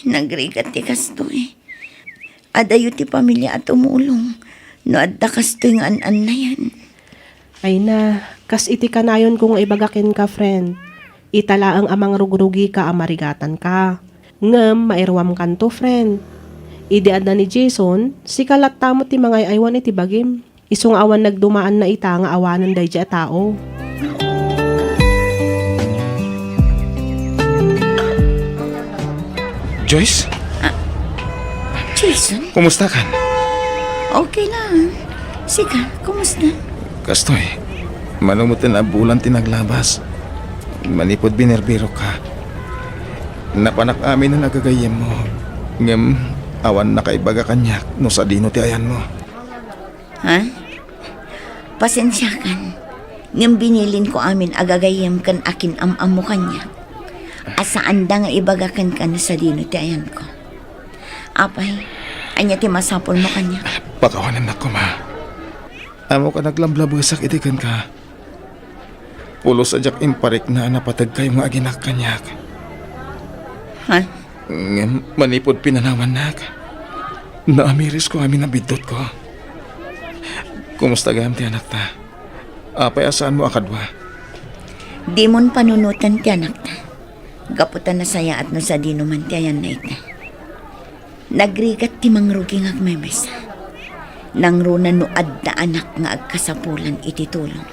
Speaker 2: Nagrigat ti kastoy. Adayo ti pamilya at umulong. No adda kastoy nga an na yan.
Speaker 1: Ay na, kas iti kanayon kung ibagakin ka, friend. Itala ang amang rugrugi ka amarigatan ka. Ngam, mairwam kanto, friend. Idead na ni Jason, si kalat tamot ti mga aywan iti bagim. Isong awan nagdumaan na ita nga awanan day dya tao.
Speaker 7: Joyce,
Speaker 2: Jason,
Speaker 7: kumusta ka?
Speaker 2: okay lang. Sika, kumusta?
Speaker 7: Kastoy, manumutin na bulan tinaglabas. Manipod binerbiro ka. Napanak amin na nagagayem mo. Ngem, awan na kaibaga kanyak no sa dino ti ayan mo.
Speaker 2: Ha? Pasensya kan. Ngam binilin ko amin agagayem kan akin am-amo kanya. Asaan da nga ibagakan ka na sa dino ti ayan ko. Apay, anya ti masapol mo kanya.
Speaker 7: Pakawanan na ko, ma. Amo ka naglamblabagsak itikan ka. Pulos ajak imparik na napatag kayo mga aginak kanyak.
Speaker 2: Ha?
Speaker 7: Ngem, manipod pinanawan nak. Naamiris ko amin na bidot ko. Kumusta gayam ti anak ta? Apay asaan mo akadwa?
Speaker 2: Di mon panunutan ti anak ta. Gaputan na saya at no sa dinuman ti ayan na ita. Nagrigat ti mangrugi nga agmemesa. Nang runa no adda anak nga agkasapulan iti tulong.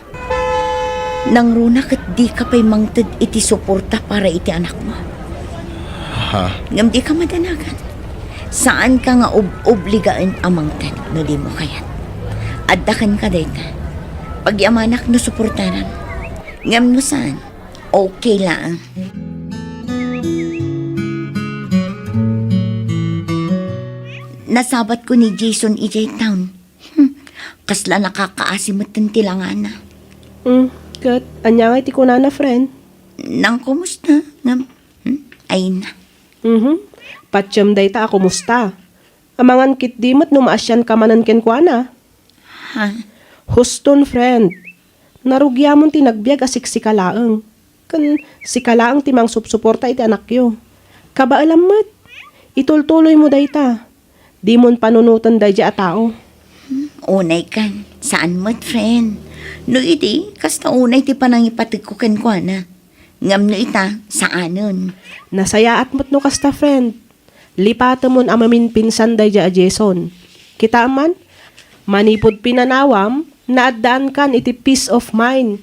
Speaker 2: Nang runa kat di ka pa'y mangted iti suporta para iti anak mo.
Speaker 7: Ha?
Speaker 2: Ngam di ka madanagan. Saan ka nga obligaan amangted no di mo kayat. Addakan ka dayta. Pag yamanak no suportaran. Ngam no saan? Okay lang. Nasabat ko ni Jason EJ Town. Kasla nakakaasimot ng tilangan na.
Speaker 1: Kat, anya nga iti kunana, friend.
Speaker 2: Nang kumusta? Ngam, ay na.
Speaker 1: Patsyam day ta, kumusta? Amangan kit dimot numaasyan ka manan kenkwana.
Speaker 2: Ha?
Speaker 1: Huston, friend. Narugyamon tinagbiag asik si kalaang. Kan si kalaang timang supsuporta iti anak yo. Kaba alamat. Itultuloy mo day ta. Di mon panunutan day dya a tao.
Speaker 2: Unay kan. Saan mo't, friend? No iti, kasta unay ti panangipatig ko kenkwana. Ngam no ita, saanon?
Speaker 1: Nasayaat mo't no kasta, friend. Lipata mon amamin pinsan day dya a Jason. Kita man, manipod pinanawam, naadaan kan iti peace of mind.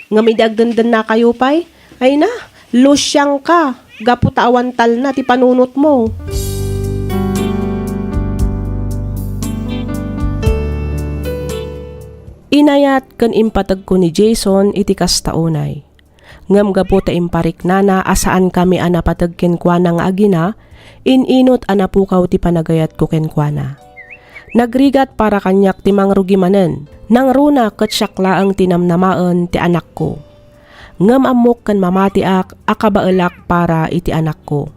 Speaker 1: Ngamidagdandan na kayo pa'y, ay na, lusyang ka, gaputawan tal na ti panunot mo. Inayat kan impatag ko ni Jason iti kastaunay. Ngam gapo ta imparik nana asaan kami anapatag kenkwana nga agina, ininot anapukaw ti panagayat ko kenkwana. Nagrigat para kanyak ti mangrugimanen, nang runa ket syakla ang tinamnamaan ti anak ko. Ngam amok kan mamatiak akabaelak para iti anak ko.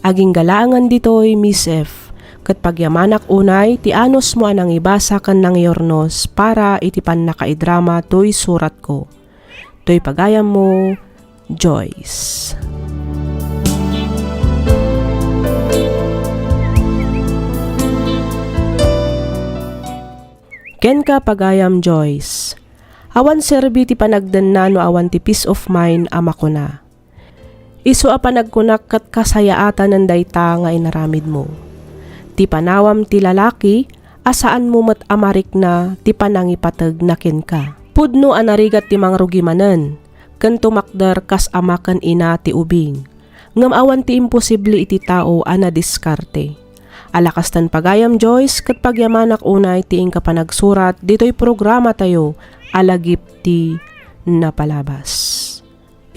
Speaker 1: Aging galangan ditoy Miss F, ket pagyamanak unay ti anos mo anang ibasa kan nang yornos para iti pannakaidrama toy surat ko. Toy pagayam mo, Joyce. Ken ka pagayam Joyce. Awan serbi ti panagdan na no awan ti peace of mind ama ko na. Isu a panagkunak kat kasayaatan ng dayta nga inaramid mo. Ti panawam ti lalaki, asaan mo mat amarik na ti panangipatag na ken ka. Pudno anarigat ti mangrugimanen, ken tumakder kas amakan ina ti ubing. Ngam awan ti imposible iti tao ana diskarte. Alakastan pagayam Joyce ket pagyamanak unay ti ingka panagsurat ditoy programa tayo alagip ti napalabas.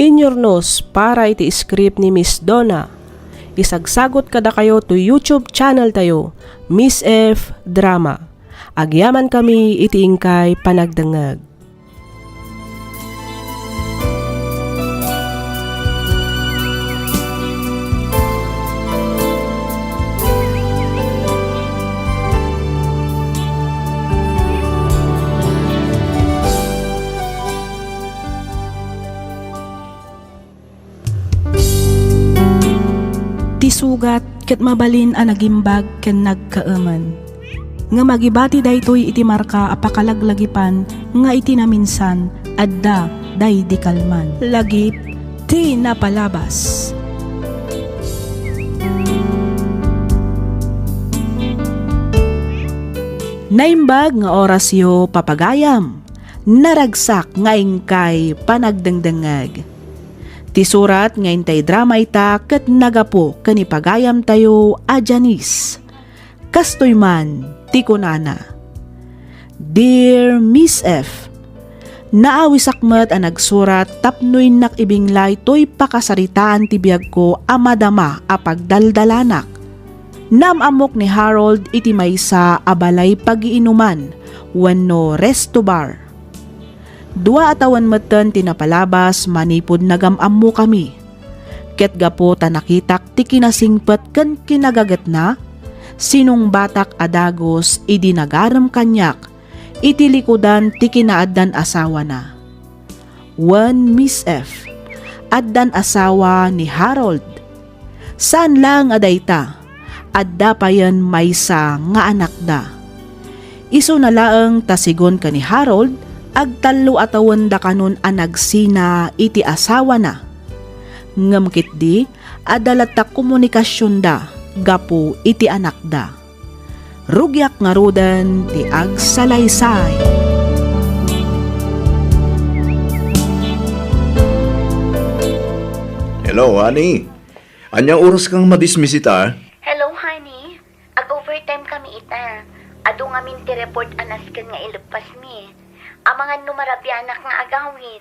Speaker 1: Inyornos para iti script ni Miss Donna. Isagsagot kada kayo to YouTube channel tayo, Miss F Drama. Agyaman kami iti ingkay panagdangag.
Speaker 6: Tisugat ket mabalin a nagimbag ken nagkaeman. Nga magibati daytoy iti marka apakalaglagipan nga iti naminsan adda day di kalman. Lagip ti napalabas.
Speaker 1: Naimbag nga orasyo papagayam, naragsak nga ingkay panagdangdangag. Ti surat nga intay drama ita ket nagapo kanipagayam tayo a Janice. Kastoy man ti kunana. Dear Miss F, naawisakmet a nagsurat tapnoy nakibinglay toy pakasaritaan ti biyag ko a madama a pagdaldalanak. Namamok ni Harold iti maysa a balay pagiinuman wenno resto bar. 2 atawan meten tinapalabas manipod nagamam mo kami. Ket gapo ta nakitak ti kinasingpet ken kinagagat na, sinong batak adagos idi nagaram kanyak, iti likudan ti kinaaddan asawa na. 1 Miss F, addan asawa ni Harold. Saan lang adayta, adda payan maysa nga anak da. Isu na laeng tasigon ka ni Harold, agtalo atawan da kanon a nagsina iti asawa na. Ngamkit di, adalat ta komunikasyon da, gapo iti anak da. Rugyak nga rudan ti agsalaysay.
Speaker 8: Hello, honey. Anyang oras kang madismisita?
Speaker 2: Hello, honey. Ag-overtime kami ita. Ado nga min ti report anasken nga ilupas mi. Amangan numarabyanak nga agawid.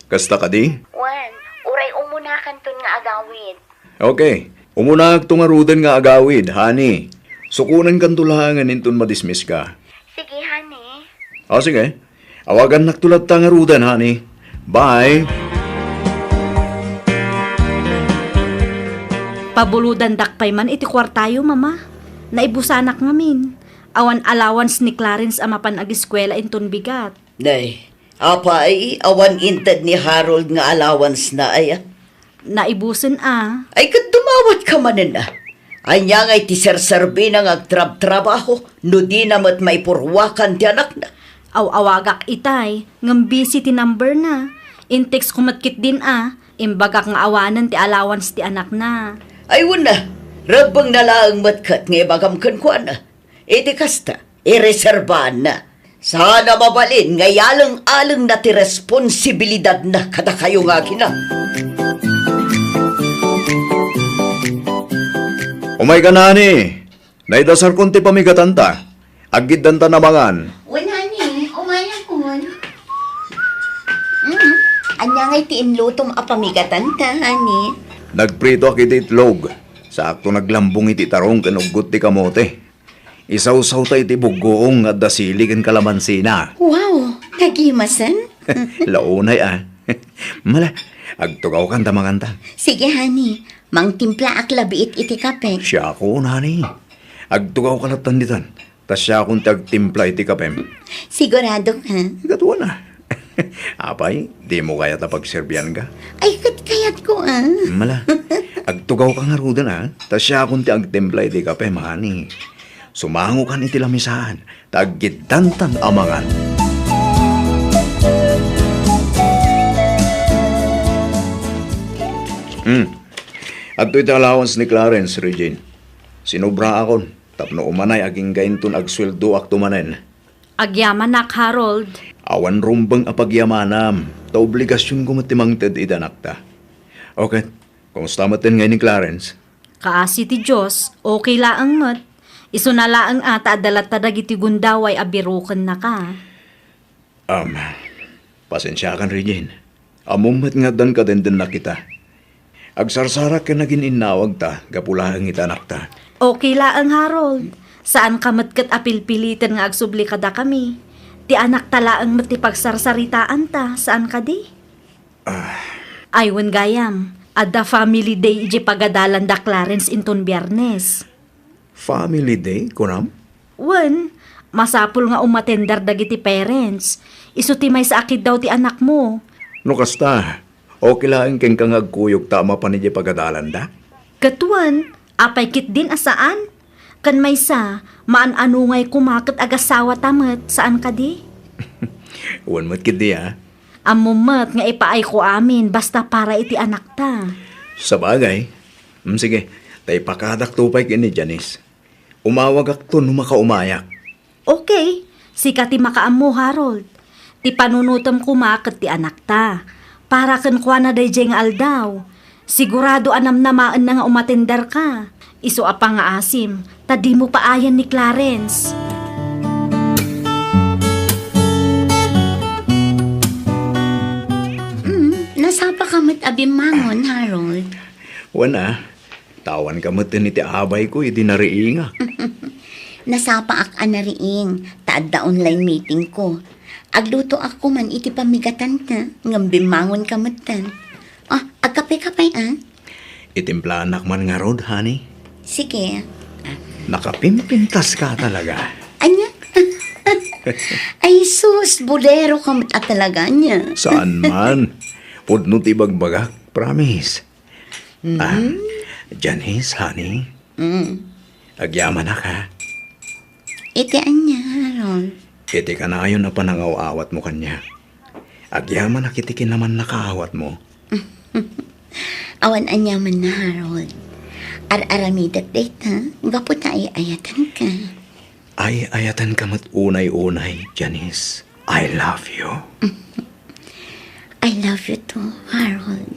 Speaker 8: Kasta ka di?
Speaker 2: Juan, uray umunakan ton nga agawid.
Speaker 8: Okay, umunag tungarudan nga agawid, honey. Sukunan kan tulahangan inton madismiss ka.
Speaker 2: Sige, honey.
Speaker 8: Sige. Awagan naktulat tangarudan, honey. Bye!
Speaker 4: Pabuludan dakpay man iti kwartayo, mama. Naibusanak ngamin. Awan allowance ni Clarence ama panag-eskwela inton bigat.
Speaker 5: Nay, apa ay awan intad ni Harold nga allowance na ay.
Speaker 4: Naibusen
Speaker 5: Ay kat dumawat ka manin Anya nga iti serserbi na agtrab-trabaho, no di namat maipurwakan ti anak na.
Speaker 4: Aw-awagak itay, ngam busy ti number na. In-text kumatkit din imbagak nga awanan ti allowance ti anak na.
Speaker 5: Ay wala, rabang nalaang matkat nga ibagam kankwana. Iti kasta, ireserbaan na. Sana mabalin nga yalang-alang na ti responsibilidad na kada kayo nga kina.
Speaker 8: Umay ka na, honey. Naidasar konti pamigatanta. Agid danta namangan.
Speaker 2: Wen, honey. Anya ngay ti inlutong apamigatan ta, honey.
Speaker 8: Nagprito akit itlog. Sakto naglambong iti tarong kanugot ti kamote. Isaw-saw tayo iti bugoong at dasili kan kalamansina.
Speaker 2: Wow, nagimasan?
Speaker 8: Launay Mala, agtugaw kan tamanganta.
Speaker 2: Sige, honey. Mang timpla ak labiit iti kape.
Speaker 8: Siya ako, nani. Agtugaw ka na tanditan. Tas siya akong tagtimpla iti kapem.
Speaker 2: Sigurado ka?
Speaker 8: Gatuwa na. Apay, di mo kaya tapagserbian ka?
Speaker 2: Ay, kayat ko
Speaker 8: Mala, agtugaw ka nga rudan Tas siya akong ti agtimpla iti kapem, hani. Sumango kan iti lamisahan. Taggitantan amangan. At ito allowance ni Clarence, Regine. Sinubra akon. Tapno umanay aging gainton agsweldo ak tumanen.
Speaker 4: Agyaman nak, Harold.
Speaker 8: Awan rumbang apagyamanam. Ta obligasyon ko matimangted idanakta. Okay, kumusta matin ngayon ni Clarence?
Speaker 4: Kaasi ti Diyos, okay laang mat. Iso na laang ata adalat tadag iti gundaway abiruken na ka.
Speaker 8: Pasensya kan, Regine. Amumat nga dan ka din na kita. Agsarsara ka naging inawag ta, gapulahang itanak ta.
Speaker 4: Okay laang, Harold. Saan ka matkat apilpilitan nga agsubli kada kami? Ti anak talaang matipagsararitaan ta, saan ka di? Aywan gayam, adda family day iji pagadalan da Clarence inton Biyernes.
Speaker 8: Family day, kunam?
Speaker 4: Wen, masapul nga umatendar dagiti parents. Isu ti may sa akid daw ti anak mo.
Speaker 8: No kasta, okay lang keng kang agkuyog tama pa ni pagadalan da?
Speaker 4: Katuan, apay kit din asaan? Kan may sa, maan-anungay kumakit agasawa tamat, saan ka di?
Speaker 8: Uwan mo't kidi
Speaker 4: Amumat nga ipaay ko amin, basta para iti anak ta.
Speaker 8: Sa bagay. Sige, tay pakadak tupay kini Janice. Umawag akto no makaumayak.
Speaker 4: Okay, sika ti makaammo, Harold. Ti panunutom kumakit ti anak ta. Para kan kwa na day jeng aldaw. Sigurado anam namaan na nga umatendar ka. Iso apa nga asim, tadi mo paayan ni Clarence.
Speaker 2: Nasapa ka mat abimangon, Harold.
Speaker 8: Wana, tawan ka mo't iti abay ko, iti nariinga.
Speaker 2: Nasapa ak anariing, taad da online meeting ko. Agluto ako man iti pamigatan ta, ngambimangon ka matan. Agkape-kapay
Speaker 8: Itimplaan man nga rod, honey.
Speaker 2: Sige.
Speaker 8: Nakapimpintas ka talaga.
Speaker 2: Anya? Ay sus, budero ka mat talaga niya.
Speaker 8: Saan man? Pudno ti bagbagak, promise. Janice, honey. Agyaman na ka.
Speaker 2: Iti anya, Harold.
Speaker 8: Iti ka na ayon na panangaw-awat mo kanya. Agyaman na kitikin naman nakaawat mo.
Speaker 2: Awan anya man na, Harold. Ar-aramidat data, gapo tayo ayatan ka.
Speaker 8: Ay ayatan ka mat unay-unay, Janice. I love you.
Speaker 2: I love you too, Harold.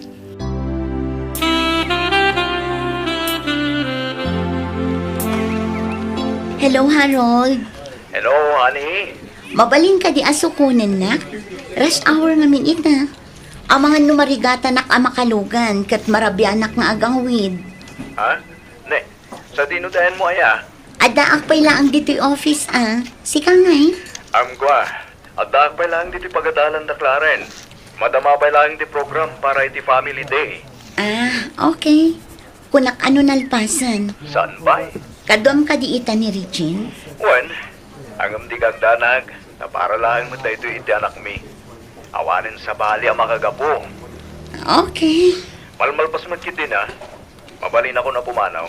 Speaker 2: Hello, Harold.
Speaker 8: Hello, honey.
Speaker 2: Mabalin ka di asukunan na. Rush hour ngamin ita. Ang mga numarigata nak amakalugan kat marabyanak nga agawid.
Speaker 8: Ha? Ne, sa dinudayan mo
Speaker 2: Ada akpay lang dito'y office Sika ngay.
Speaker 8: Amgwa, adak pa lang diti pagadalan da Claren. Madama pa lang di program para iti family day.
Speaker 2: Okay. Kunak ano nalpasan.
Speaker 8: Saan ba?
Speaker 2: Kadom ka di ita ni Regine.
Speaker 8: Wen, angam di kagdanag, na para lang mo ito iti anak mi. Awanin sa bali ang makagapo.
Speaker 2: Okay.
Speaker 8: Malmalpas magkiti na. Mabalin ako na pumanaw.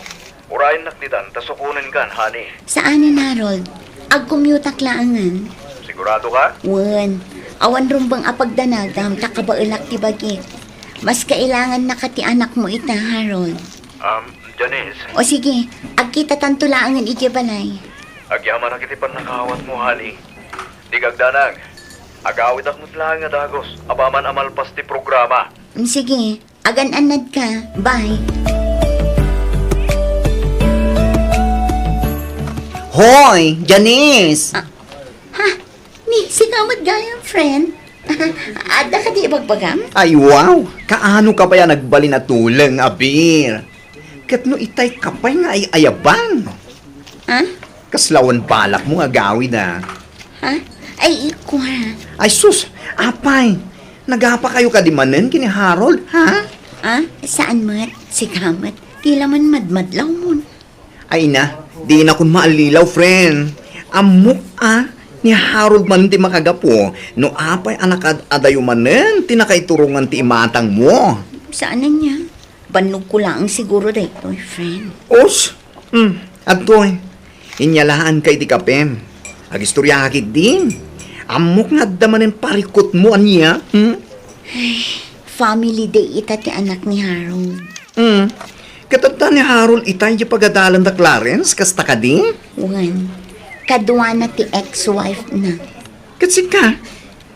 Speaker 8: Urayin nakditan, tasukunin kan, honey.
Speaker 2: Saanin, Harold? Ag-commute laangan.
Speaker 8: Sigurado ka?
Speaker 2: Wen, awan rumbang apagdanagam, takabailak ti bagit. Mas kailangan na kati anak mo ita, Harold.
Speaker 8: Janice.
Speaker 2: O sige, agkita tanto laangan iti balay.
Speaker 8: Agyaman na kitipan nakawat mo, honey. Di kagdanag. Agawid ak mo't lang nga dagos. Abaman amalpas ti programa.
Speaker 2: Sige, agan-anad ka. Bye.
Speaker 5: Hoy, Janice!
Speaker 2: Ni, sigamat gayang friend. Ada ka di bagbagam?
Speaker 8: Ay, wow! Kaano ka ba yan nagbali na tulang, Abir? Kat no itay kapay nga ay ayabang.
Speaker 2: Ha?
Speaker 8: Kaslawan balak mo agawid na.
Speaker 2: Ha? Ay, iko ha.
Speaker 8: Ay, sus! Apay! Nagapa kayo kadimanan kini Harold, ha?
Speaker 2: Ha? Saan mat? Si Kamat? Tila man madmadlaw mo.
Speaker 8: Ay na, di na kun maalilaw, friend. Amok, ni Harold man ti makagapo, no apay anak adayumanen, tinakaiturungan ti imatang mo.
Speaker 2: Saan na niya? Banog ko lang siguro dito, friend.
Speaker 8: Os, atoy, inyalaan kay ti kapem. Agistorya hakit din. Amok nga damanen parikot mo anya,
Speaker 2: Family day ita ti anak ni Harold.
Speaker 8: Katata ni Harold itay di pagadalan da Clarence, kasta ka di?
Speaker 2: Wan, kadwa na ti ex-wife na.
Speaker 8: Katsik ka,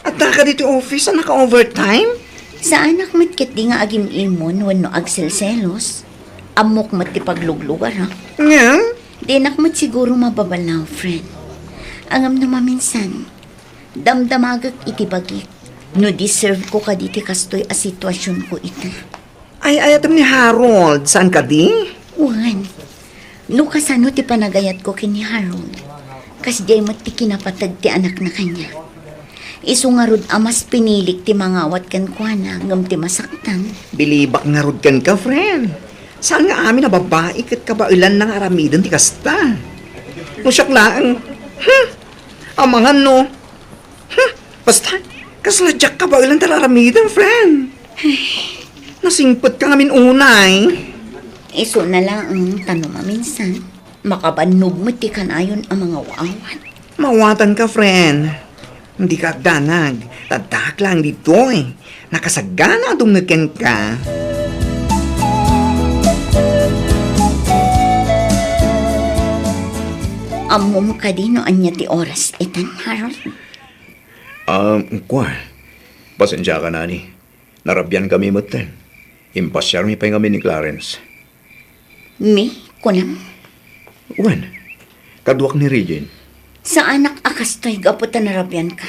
Speaker 8: at ka dito office na naka-overtime?
Speaker 2: Sa anak matkit di nga agim imon wano agselselos. Amok mat ti pagluglugar ha.
Speaker 8: Nga?
Speaker 2: Di nak mat siguro mababalaw, friend. Angam na maminsan, damdamagag iti bagik. No deserve ko kaditi kastoy a sitwasyon ko ita.
Speaker 8: Ay, ayatam ni Harold, saan ka di?
Speaker 2: Wan, no kasano ti panagayat ko kini Harold. Kas di mat ti kinapatag ti anak na kanya. Isu nga rod amas pinilik ti mangawat kan kuana ngam ti masaktan.
Speaker 8: Bilibak nga rod kan ka, friend. Saan nga amin na babae kat kabailan ng aramidan ti kasta? Musyak lang. Amangan no. Basta, kasladyak kabailan ti aramidan, friend. Nasingpot ka ngamin unay.
Speaker 2: Isu na lang ang tanong maminsan. Makabanog mo ti kanayon ang mga waawat.
Speaker 8: Mawatan ka, friend. Hindi ka agdanag. Tadak lang dito eh. Nakasagana dumnagan ka.
Speaker 2: Amom ka din no anya ti oras itan, Harold.
Speaker 8: Kwa. Pasensya ka na ni. Narabyan kami matan. Impasyar mi pa kami ni Clarence.
Speaker 2: Mi, kunam.
Speaker 8: Wan, kaduak ni Regine.
Speaker 2: Sa anak akastoy gaputan narabyan ka.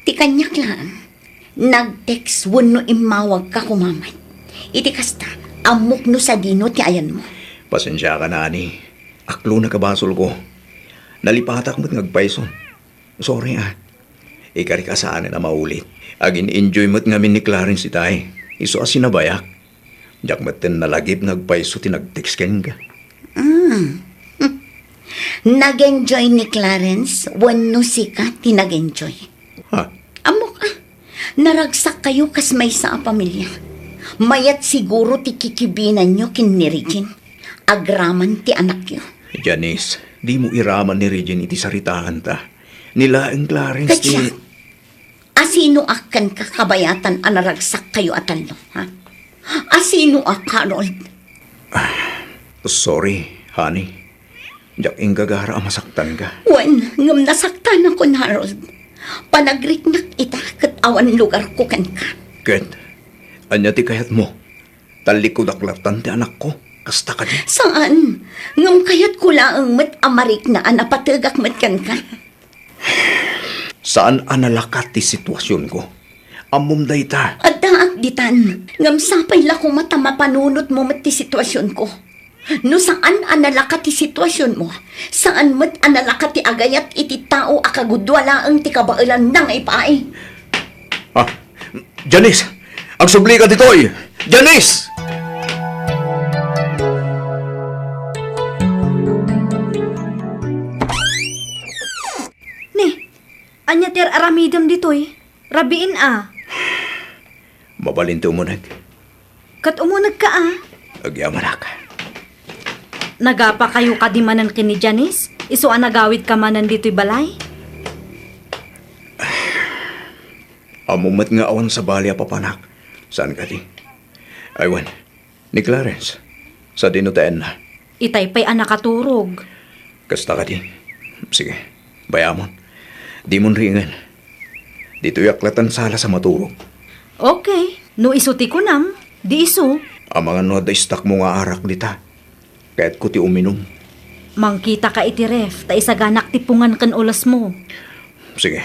Speaker 2: Ti kanyak lang. Nag-text wano imawag ka kumamat. Iti kasta, amok no sa dino ti ayan mo.
Speaker 8: Pasensya ka na ni. Aklo na kabasol ko. Nalipatak mo't ngagpayson. Sorry Ikari ka saan na maulit. Agin enjoy mo't ngamin ni Clarence itay. Iso asinabayak. Diyak matin nalagip nagpayso tinag-text ka.
Speaker 2: Nag-enjoy ni Clarence, wano sika ti nag-enjoy.
Speaker 8: Ha?
Speaker 2: Amok naragsak kayo kas may sa pamilya. Mayat siguro ti kikibinan nyo kin ni Regine. Agraman ti anak yo.
Speaker 8: Janice, di mo iraman ni Regine iti saritahan ta. Nila ang Clarence ti...
Speaker 2: Katya, asino akan kakabayatan anaragsak kayo atalo, ha? Asino Harold?
Speaker 8: Sorry, honey. Diyak ingagara masaktan ka.
Speaker 2: Wan, ngam nasaktan ako na Harold. Panagriknak ita kat awan lugar ko kan ka.
Speaker 8: Ket, anya ti kayat mo. Talikod aklatan ti anak ko. Kasta ka di.
Speaker 2: Saan? Ngam kayat ko laang mat amarik na anapatagak mat kan ka.
Speaker 8: Saan analakat ti sitwasyon ko? Amom day ta.
Speaker 2: At daak ditan, ngam sapay la ko mata mapanunot mo mat ti sitwasyon ko. No saan analakat ti sitwasyon mo? Saan mat analakat ti agayat iti tao akagudwala ang ti kabailan nang ipaay?
Speaker 8: Janice! Ang subli ka ditoy! Janice!
Speaker 4: Anya ter aramidam ditoy. Rabiin
Speaker 8: Mabalinti umunag.
Speaker 4: Kat umunag ka
Speaker 8: Agyaman ka.
Speaker 4: Nagapa kayo kadimanan kini Janice? Iso nagawid ka manan dito'y balay?
Speaker 8: Amumat nga awan sa balya papanak. Saan ka di? Aywan, ni Clarence. Sa dinutain na.
Speaker 4: Itay pa'y anakaturog.
Speaker 8: Kasta ka di. Sige, bayamon. Di mon ringan. Dito yaklatan sala sa maturog.
Speaker 4: Okay, no isuti ko nam. Di iso.
Speaker 8: Ang mga noda istak mo nga arak dita. Kaya't ko ti uminom.
Speaker 4: Mangkita ka iti ref, ta isaganak tipungan kan ulas mo.
Speaker 8: Sige,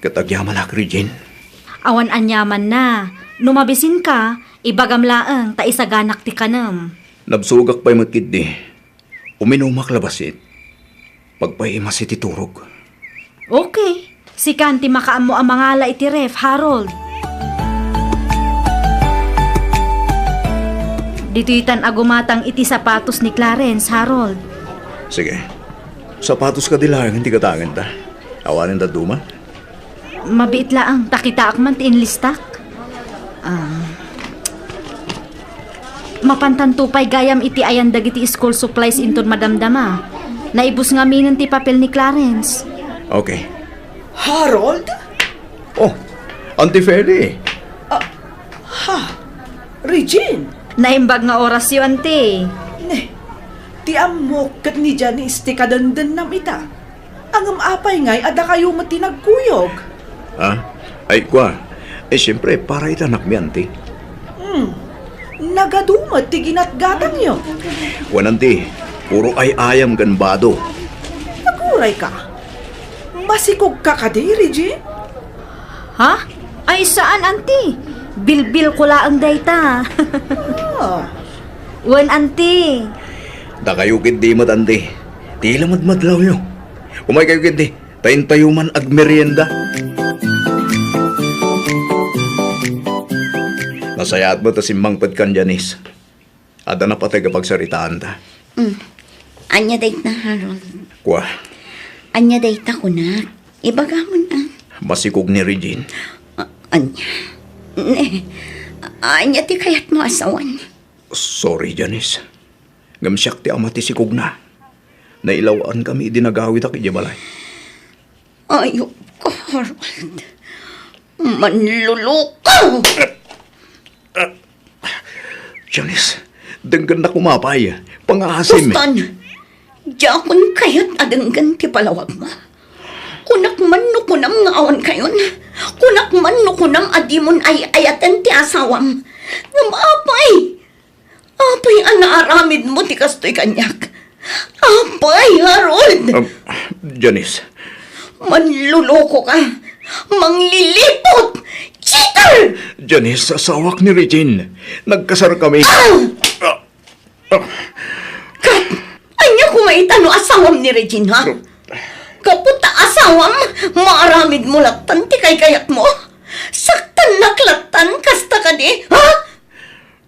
Speaker 8: Katagyaman ak, Regine.
Speaker 4: Awan anyaman na. Numabisin ka, ibagam laang ta isaganak ti kanam.
Speaker 8: Nabsugak pa'y matkid di. Uminumak labasit. Pagpaimas iti turog.
Speaker 4: Okay. Si Kanti makaam mo ang mangala iti ref, Harold. Dito itan agumatang iti sapatos ni Clarence, Harold.
Speaker 8: Sige. Sapatos ka dilang, hindi katangan ta. Awanin ta duma.
Speaker 4: Mabiit laang, takita akman ti inlistak. Mapantantupay gayam iti ayan dagiti school supplies inton madamdama. Naibus nga minin ti papel ni Clarence.
Speaker 8: Okay.
Speaker 9: Harold?
Speaker 8: Oh, Auntie Feli.
Speaker 9: Regine?
Speaker 4: Naimbag nga oras yun, ante.
Speaker 9: Ti amok kat ni Janice ti kadandan nam ita. Ang apay ngay ada kayo matinagkuyog.
Speaker 8: Ha? Ay, kwa. Siyempre, para itanak mi, Auntie.
Speaker 9: Nagadumat ti ginatgatang yun.
Speaker 8: Auntie, puro ay ayam ganbado.
Speaker 9: Naguray ka. Masikog ka ka di, Regine?
Speaker 4: Ha? Ay saan, ante? Bilbil ko laang dayta. Wan, ante.
Speaker 8: Da kayo kindi matandi. Di lang madmadlaw yun. Umay kayo kindi. Tayo man agmerienda. Nasayaat mo ta simbang padkan, Janice. Ada na patay kapag saritaan ta.
Speaker 2: Anya date na, Harold.
Speaker 8: Kwa,
Speaker 2: Anya date ako na. Ibagamon na.
Speaker 8: masikog ni Regine.
Speaker 2: Anya. Anya ti kayat mo asawan.
Speaker 8: Sorry, Janice. Gamsyak ti ama ti sikog na. Nailawaan kami dinagawit ak ijabalay.
Speaker 2: Ayok ko, Harold. Manluloko!
Speaker 8: Janice, denggan na kumapay. Pangasim.
Speaker 2: Pustan, jakon kayat adenggan ti palawag mo. Kunak man no kunam nga awan kayon. Kunak man no kunam adimon ay ayatan ti asawam. Ngam apay. Apay ang naaramid mo ti kastoy kanyak. Apay, Harold.
Speaker 8: Janice,
Speaker 2: Manluloko ka. Manglilipot. Cheater!
Speaker 8: Janice, asawak ni Regine. Nagkasar kami.
Speaker 2: Anya kumaita no asawam ni Regina. Kaputa asawam, maaramid mo latan ti kay kayak mo. Saktan naklatan kasta ka di, ha?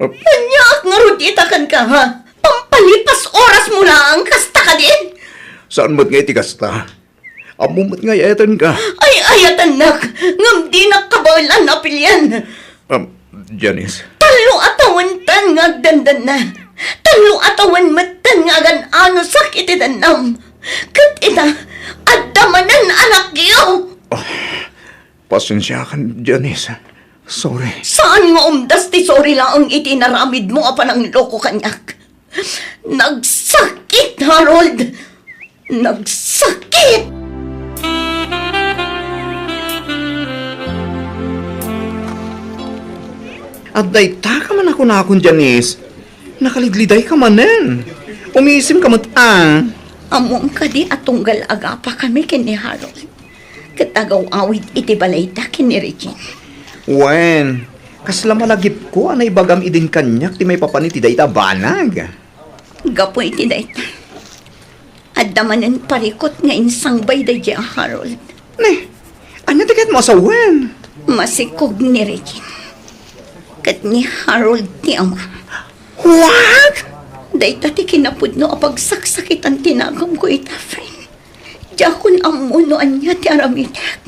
Speaker 2: Anya ak ngaruditakan ka, ha? Pampalipas oras mo lang kasta ka di.
Speaker 8: Saan mo't nga itikasta? Amumot nga yatan ka.
Speaker 2: Ay ayatan nak, ngam di nakabalan na pilyan.
Speaker 8: Janice,
Speaker 2: Talo atawan tan nga dandan na. Talo atawan matan nga gan ano sakit itanam. Kat ita, adamanan anak iyo.
Speaker 8: pasensya ka, Janice. Sorry.
Speaker 2: Saan nga umdas ti sorry lang ang itinaramid mo apan ang loko kanyak? Nagsakit, Harold. Nagsakit.
Speaker 8: At dayta ka man ako na akong, Janice. Nakaligliday ka manen. Umiisim ka matang.
Speaker 2: Among kadi atunggal agapa kami kini Harold. Katagaw awit iti balayta kini Regine.
Speaker 8: Wen, kasla malagip ko anay bagam idin kanyak ti may papaniti dayta banag.
Speaker 2: Gapo iti dayta. Adamanan parikot nga insang bayday di Harold.
Speaker 8: Ne, anya tiket mo sa Wen?
Speaker 2: Masikog ni Regine. Kat ni Harold ti ama.
Speaker 8: What?
Speaker 2: Dayta ti kinapudno apag saksakitan tinagam ko ita, friend. Jakon ang munoan niya ti aramidak.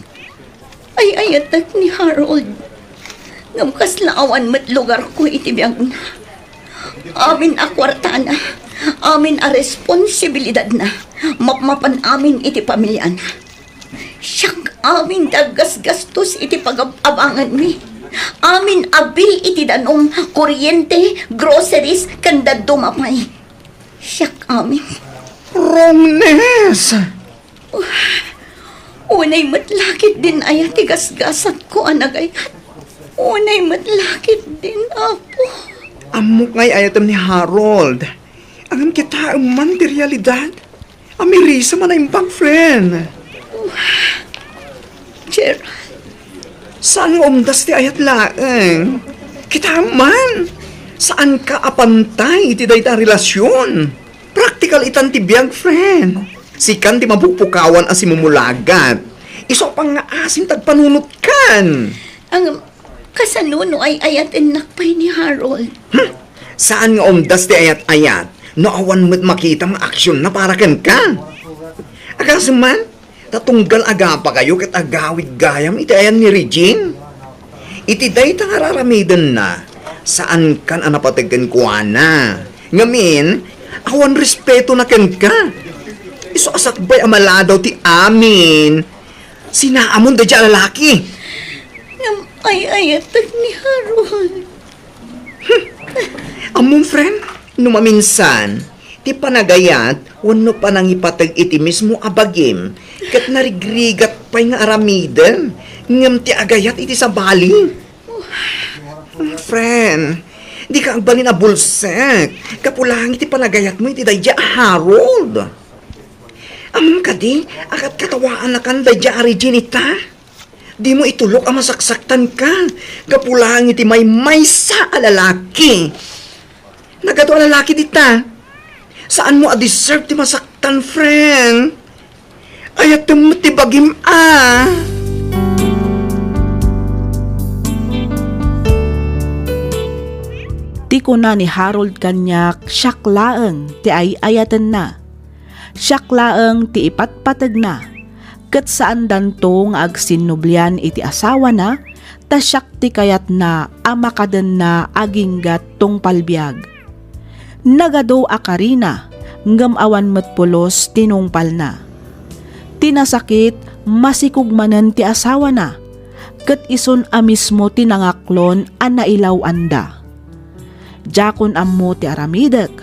Speaker 2: Ay ayatak ni Harold. Ngam kaslaawan mat lugar ko iti biyag na. Amin a kwarta na. Amin a responsibilidad na. Mapmapan amin iti pamilya na. Siyak amin dagas-gastos iti pag-abangan mi. Amin abil iti danom, kuryente, groceries, kanda dumapay. Siyak amin.
Speaker 8: Romnes!
Speaker 2: Unay matlakit din ay tigasgasat ko anagayat. Unay matlakit din ako.
Speaker 8: Amok ngay ayatam ni Harold. Angam kita ang materialidad. Amirisa man ay impang friend.
Speaker 2: Gerald.
Speaker 8: Saan umdas ti ayat laeng? Kita man. Saan ka apantay iti dayta relasyon? Practical itan ti biyag, friend. Sikan ti mabupukawan as imumulagat. Iso pang nga asin tagpanunot kan.
Speaker 2: Ang kasanuno ay ayatin nakpay ni Harold.
Speaker 8: Saan nga umdas ti ayat-ayat? Naawan mo't makita ang aksyon na para ken ka. Akas man, tatunggal aga pa kayo kat agawid gayam iti ayan ni Regine. Iti day tangararamidan na, saan kan anapatagan kuha na. Ngamin, awan respeto na ken ka. Iso asakbay amaladaw ti amin. Sinaamon da dyan lalaki.
Speaker 2: Ngam ay ayatan ni Harold.
Speaker 8: Among friend, numaminsan, ti panagayat, wano pa nang ipatag iti mismo abagim, kat narigrigat pa'y nga aramidan, ngam ti agayat iti sa bali. Friend, di ka agbalin na bulsek, kapulang iti panagayat mo iti dayja Harold. Among kadi, akat katawaan na kan dayja Reginita. Di mo itulok ang masaksaktan ka, kapulang iti may maysa alalaki. Nagato lalaki dita. Saan mo a-deserve ti masaktan, friend? Ayat mo ti bagim
Speaker 1: Ti kuna ni Harold kanyak syaklaeng ti ay ayatan na. Syaklaeng ti ipatpatag na. Ket saan danto nga agsinublian iti asawa na, ta syak ti kayat na amakaden na aginggat tong palbiag. Nagado akarina, ngam awan metpulos tinungpal na. Tinasakit, masikugmanan ti asawa na, ket ison a mismo tinangaklon a nailaw anda. Jakon ammo ti aramidek,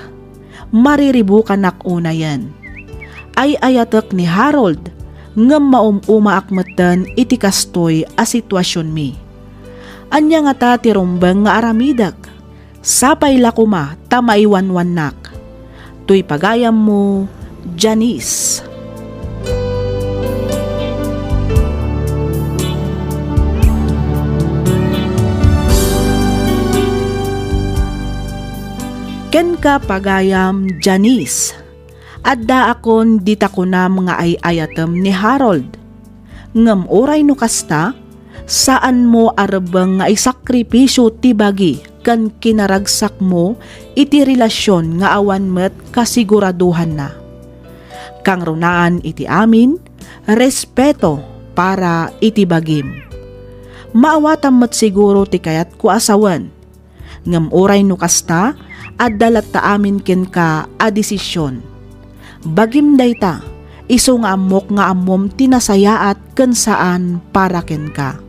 Speaker 1: mariribukan nak unayan. Ay ayatek ni Harold, ngam umaakmeten iti kastoy a sitwasyon mi. Anya nga ta ti rumbeng nga aramidak, sapay lakuma ta maiwanwanak. Tuy pagayam mo, Janice. Ken ka pagayam, Janice. Adda akon dita ko na mga ayatem ni Harold. Ngam oray no kasta, saan mo arabang nga isakripisyo ti bagi kan kinaragsak mo iti relasyon nga awan met kasiguraduhan na. Kang runaan iti amin, respeto para iti bagim. Maawatam met siguro ti kayat ko asawan. Ngam oray no kasta, addalat ta amin ken ka a desisyon. Bagim dayta, iso nga amok nga amom tinasayaat ken saan para ken ka.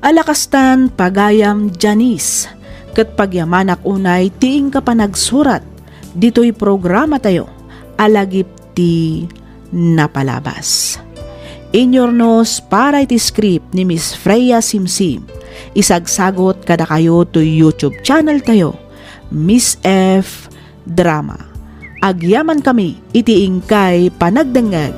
Speaker 1: Alakastan pagayam, Janice, ket pagyamanak unay tiing ka panagsurat, dito'y programa tayo, alagip ti napalabas. Inyornos para iti script ni Miss Freya Simsim, isagsagot kada kayo to YouTube channel tayo, Miss F Drama. Agyaman kami iti ingkay panagdengeg